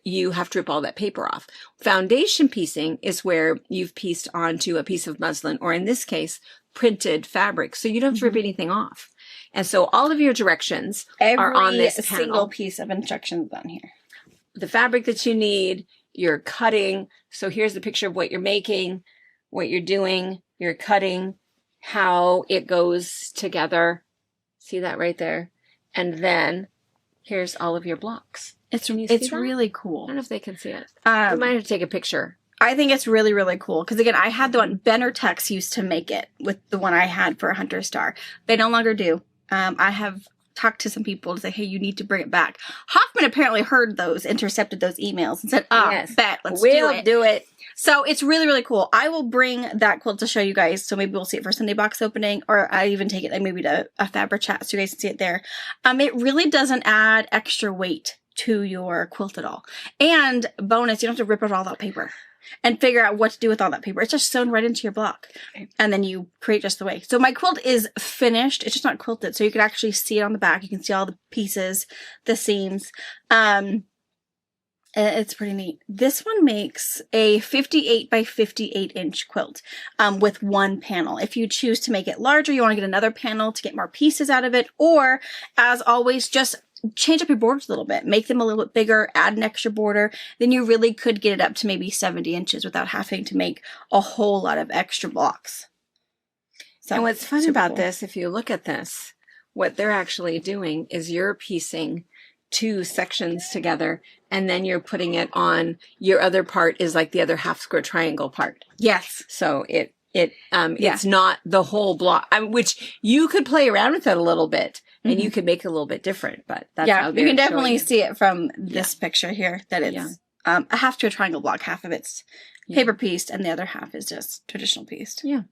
Speaker 1: you have to rip all that paper off. Foundation piecing is where you've pieced onto a piece of muslin, or in this case, printed fabric. So you don't have to rip anything off. And so all of your directions are on this
Speaker 2: Every
Speaker 1: panel.
Speaker 2: single piece of instructions on here.
Speaker 1: The fabric that you need, your cutting. So here's the picture of what you're making, what you're doing, your cutting, how it goes together. See that right there? And then here's all of your blocks. Can you see that?
Speaker 2: really
Speaker 1: I
Speaker 2: cool.
Speaker 1: don't know if they can see it. I might have to take a picture.
Speaker 2: I think it's really, really cool. Because again, I had the one Benner Tex used to make it with the one I had for Hunter Star. They no longer do. I have talked to some people to say, hey, you need to bring it back. Hoffman apparently heard those, intercepted those emails and said, bet, let's do it. So it's really, really cool. I will bring that quilt to show you guys. So maybe we'll see it for Sunday box opening, or I even take it like maybe to a fabric chat so you guys can see it there. It really doesn't add extra weight to your quilt at all. And bonus, you don't have to rip out all that paper and figure out what to do with all that paper. It's just sewn right into your block. And then you create just the way. So my quilt is finished. It's just not quilted. So you can actually see it on the back. You can see all the pieces, the seams. It's pretty neat. This one makes a 58 by 58 inch quilt with one panel. If you choose to make it larger, you want to get another panel to get more pieces out of it. Or as always, just change up your borders a little bit, make them a little bit bigger, add an extra border, then you really could get it up to maybe 70 inches without having to make a whole lot of extra blocks. So,
Speaker 1: And what's fun
Speaker 2: super
Speaker 1: about
Speaker 2: cool.
Speaker 1: this, if you look at this, what they're actually doing is you're piecing 2 sections together and then you're putting it on your other part is like the other half square triangle part.
Speaker 2: Yes.
Speaker 1: So it's not the whole block, which you could play around with it a little bit and you could make it a little bit different, but that's how
Speaker 2: you
Speaker 1: they're
Speaker 2: can definitely
Speaker 1: showing it.
Speaker 2: see it from this picture here that it's a half to a triangle block. Half of it's paper pieced and the other half is just traditional pieced.
Speaker 1: Yeah.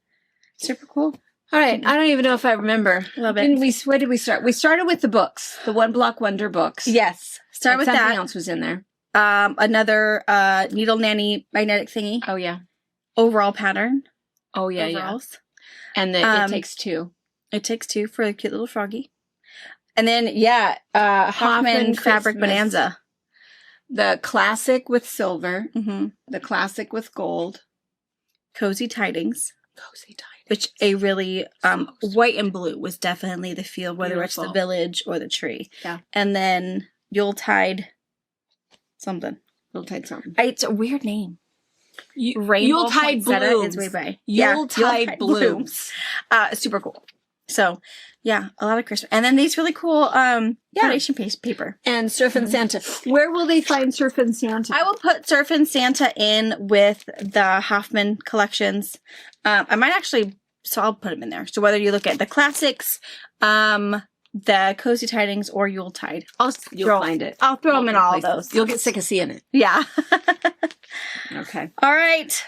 Speaker 2: Super cool.
Speaker 1: All right. I don't even know if I remember.
Speaker 2: Love it.
Speaker 1: Where did we start? We started with the books, the One Block Wonder books.
Speaker 2: Yes. Start
Speaker 1: And
Speaker 2: with
Speaker 1: something
Speaker 2: that.
Speaker 1: else was in there.
Speaker 2: Another Needle Nanny magnetic thingy.
Speaker 1: Oh, yeah.
Speaker 2: Overall pattern.
Speaker 1: Oh, yeah,
Speaker 2: Overalls.
Speaker 1: And it takes 2.
Speaker 2: It takes 2 for a cute little froggy. And then, Hoffman Fabric
Speaker 1: Christmas.
Speaker 2: Bonanza.
Speaker 1: The classic with silver,
Speaker 2: Mm-hmm.
Speaker 1: the classic with gold.
Speaker 2: Cozy Tidings.
Speaker 1: Cozy Tidings.
Speaker 2: Which a really, white and blue was definitely the feel, whether it's the
Speaker 1: Beautiful.
Speaker 2: village or the tree.
Speaker 1: Yeah.
Speaker 2: And then Yuletide something.
Speaker 1: Yuletide something.
Speaker 2: It's a weird name. Rainbow
Speaker 1: Yuletide
Speaker 2: Poinsettia
Speaker 1: Blooms.
Speaker 2: is way by.
Speaker 1: Yuletide Blooms.
Speaker 2: Super cool. So, yeah, a lot of Christmas. And then these really cool foundation paper.
Speaker 1: And Surf and Santa. Where will they find Surf and Santa?
Speaker 2: I will put Surf and Santa in with the Hoffman collections. I might actually, so I'll put them in there. So whether you look at the classics, the Cozy Tidings, or Yuletide,
Speaker 1: You'll find it.
Speaker 2: I'll throw them in all
Speaker 1: Places.
Speaker 2: those.
Speaker 1: You'll get sick of seeing it.
Speaker 2: Yeah.
Speaker 1: Okay.
Speaker 2: All right.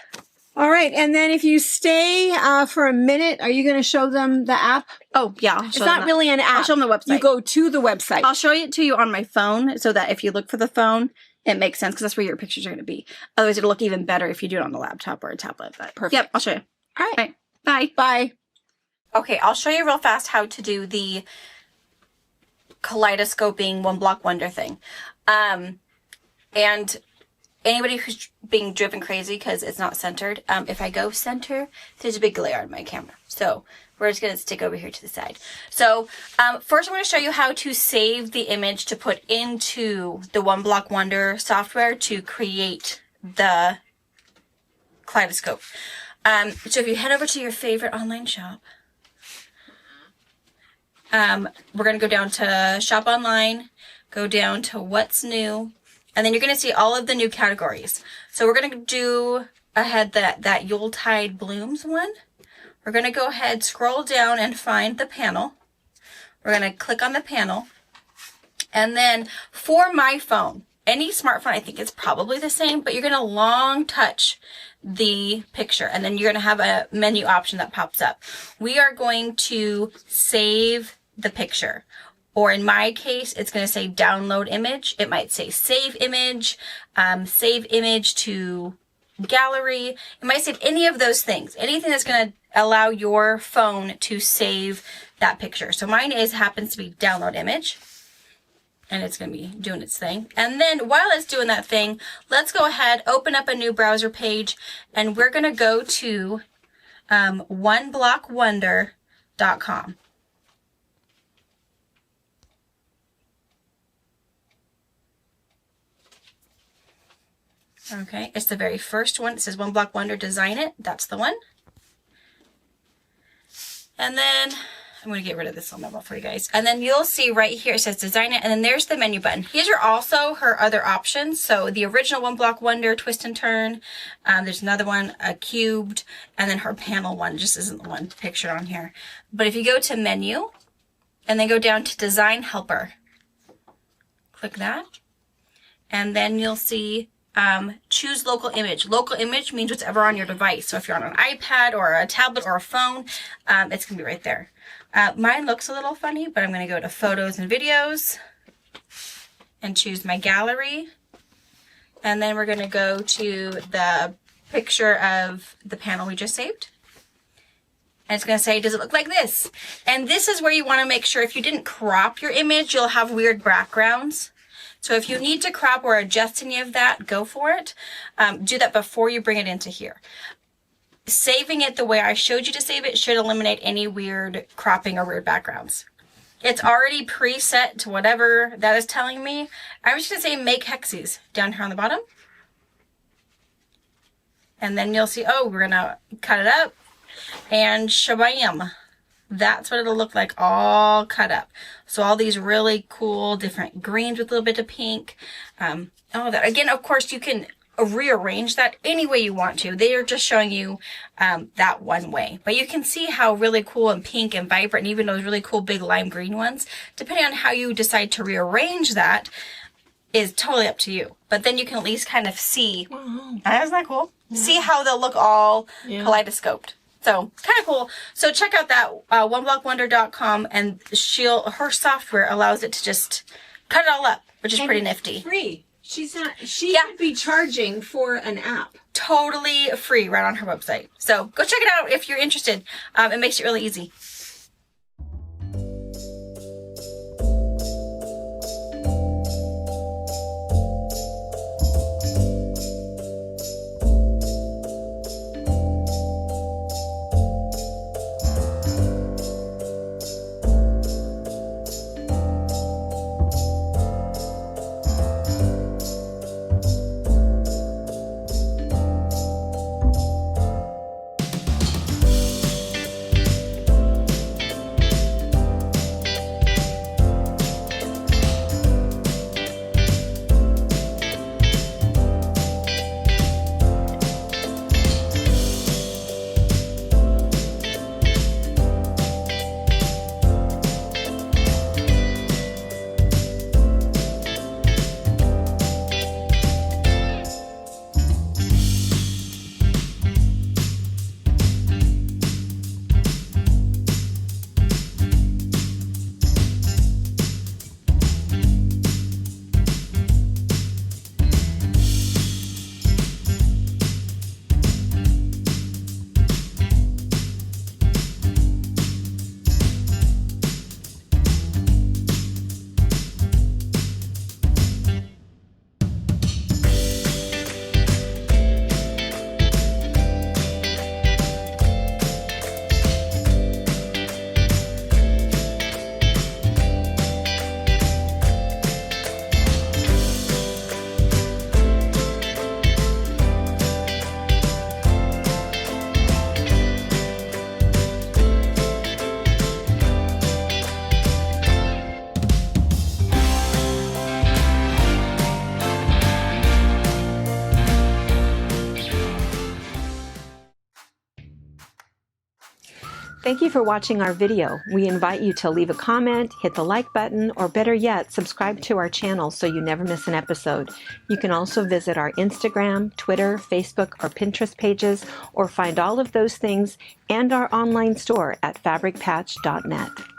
Speaker 1: All right. And then if you stay for a minute, are you going to show them the app?
Speaker 2: Oh, yeah.
Speaker 1: It's not really an app.
Speaker 2: I'll show them the website.
Speaker 1: You go to the website.
Speaker 2: I'll show it to you on my phone so that if you look for the phone, it makes sense because that's where your pictures are going to be. Otherwise, it'll look even better if you do it on a laptop or a tablet. But
Speaker 1: Perfect.
Speaker 2: Yep, I'll show you.
Speaker 1: All right.
Speaker 2: Bye.
Speaker 1: Bye.
Speaker 2: Okay, I'll show you real fast how to do the kaleidoscoping one block wonder thing. And anybody who's being driven crazy because it's not centered, if I go center, there's a big glare on my camera. So we're just going to stick over here to the side. So first I'm going to show you how to save the image to put into the One Block Wonder software to create the kaleidoscope. So if you head over to your favorite online shop, we're going to go down to shop online, go down to what's new, and then you're going to see all of the new categories. So we're going to do ahead that Yuletide Blooms one. We're going to go ahead, scroll down and find the panel. We're going to click on the panel. And then for my phone, any smartphone, I think it's probably the same, but you're going to long touch the picture and then you're going to have a menu option that pops up. We are going to save the picture, or in my case, it's going to say download image. It might say save image to gallery. It might save any of those things, anything that's going to allow your phone to save that picture. So mine happens to be download image. And it's going to be doing its thing. And then while it's doing that thing, let's go ahead, open up a new browser page, and we're going to go to oneblockwonder.com. Okay, it's the very first one. It says One Block Wonder, design it. That's the one. And then I'm going to get rid of this little memo for you guys. And then you'll see right here, it says design it. And then there's the menu button. These are also her other options. So the original One Block Wonder, twist and turn. There's another one, a cubed. And then her panel one just isn't the one pictured on here. But if you go to menu and then go down to design helper, click that. And then you'll see choose local image. Local image means whatever on your device. So if you're on an iPad or a tablet or a phone, it's going to be right there. Mine looks a little funny, but I'm going to go to photos and videos and choose my gallery. And then we're going to go to the picture of the panel we just saved. And it's going to say, does it look like this? And this is where you want to make sure if you didn't crop your image, you'll have weird backgrounds. So if you need to crop or adjust any of that, go for it. Do that before you bring it into here. Saving it the way I showed you to save it should eliminate any weird cropping or weird backgrounds. It's already preset to whatever that is telling me. I'm just going to say make hexes down here on the bottom. And then you'll see, oh, we're going to cut it up. And shabam. That's what it'll look like all cut up. So all these really cool different greens with a little bit of pink. All that. Again, of course, you can rearrange that any way you want to. They are just showing you that one way. But you can see how really cool and pink and vibrant, and even those really cool big lime green ones, depending on how you decide to rearrange that, is totally up to you. But then you can at least kind of see. Wow. Isn't that cool? Yeah. See how they'll look all kaleidoscoped. So kind of cool. So check out that oneblockwonder.com, and her software allows it to just cut it all up, which is pretty nifty.
Speaker 1: Free. She could be charging for an app.
Speaker 2: Totally free right on her website. So go check it out if you're interested. It makes it really easy.
Speaker 3: Thank you for watching our video. We invite you to leave a comment, hit the like button, or better yet, subscribe to our channel so you never miss an episode. You can also visit our Instagram, Twitter, Facebook, or Pinterest pages, or find all of those things and our online store at fabricpatch.net.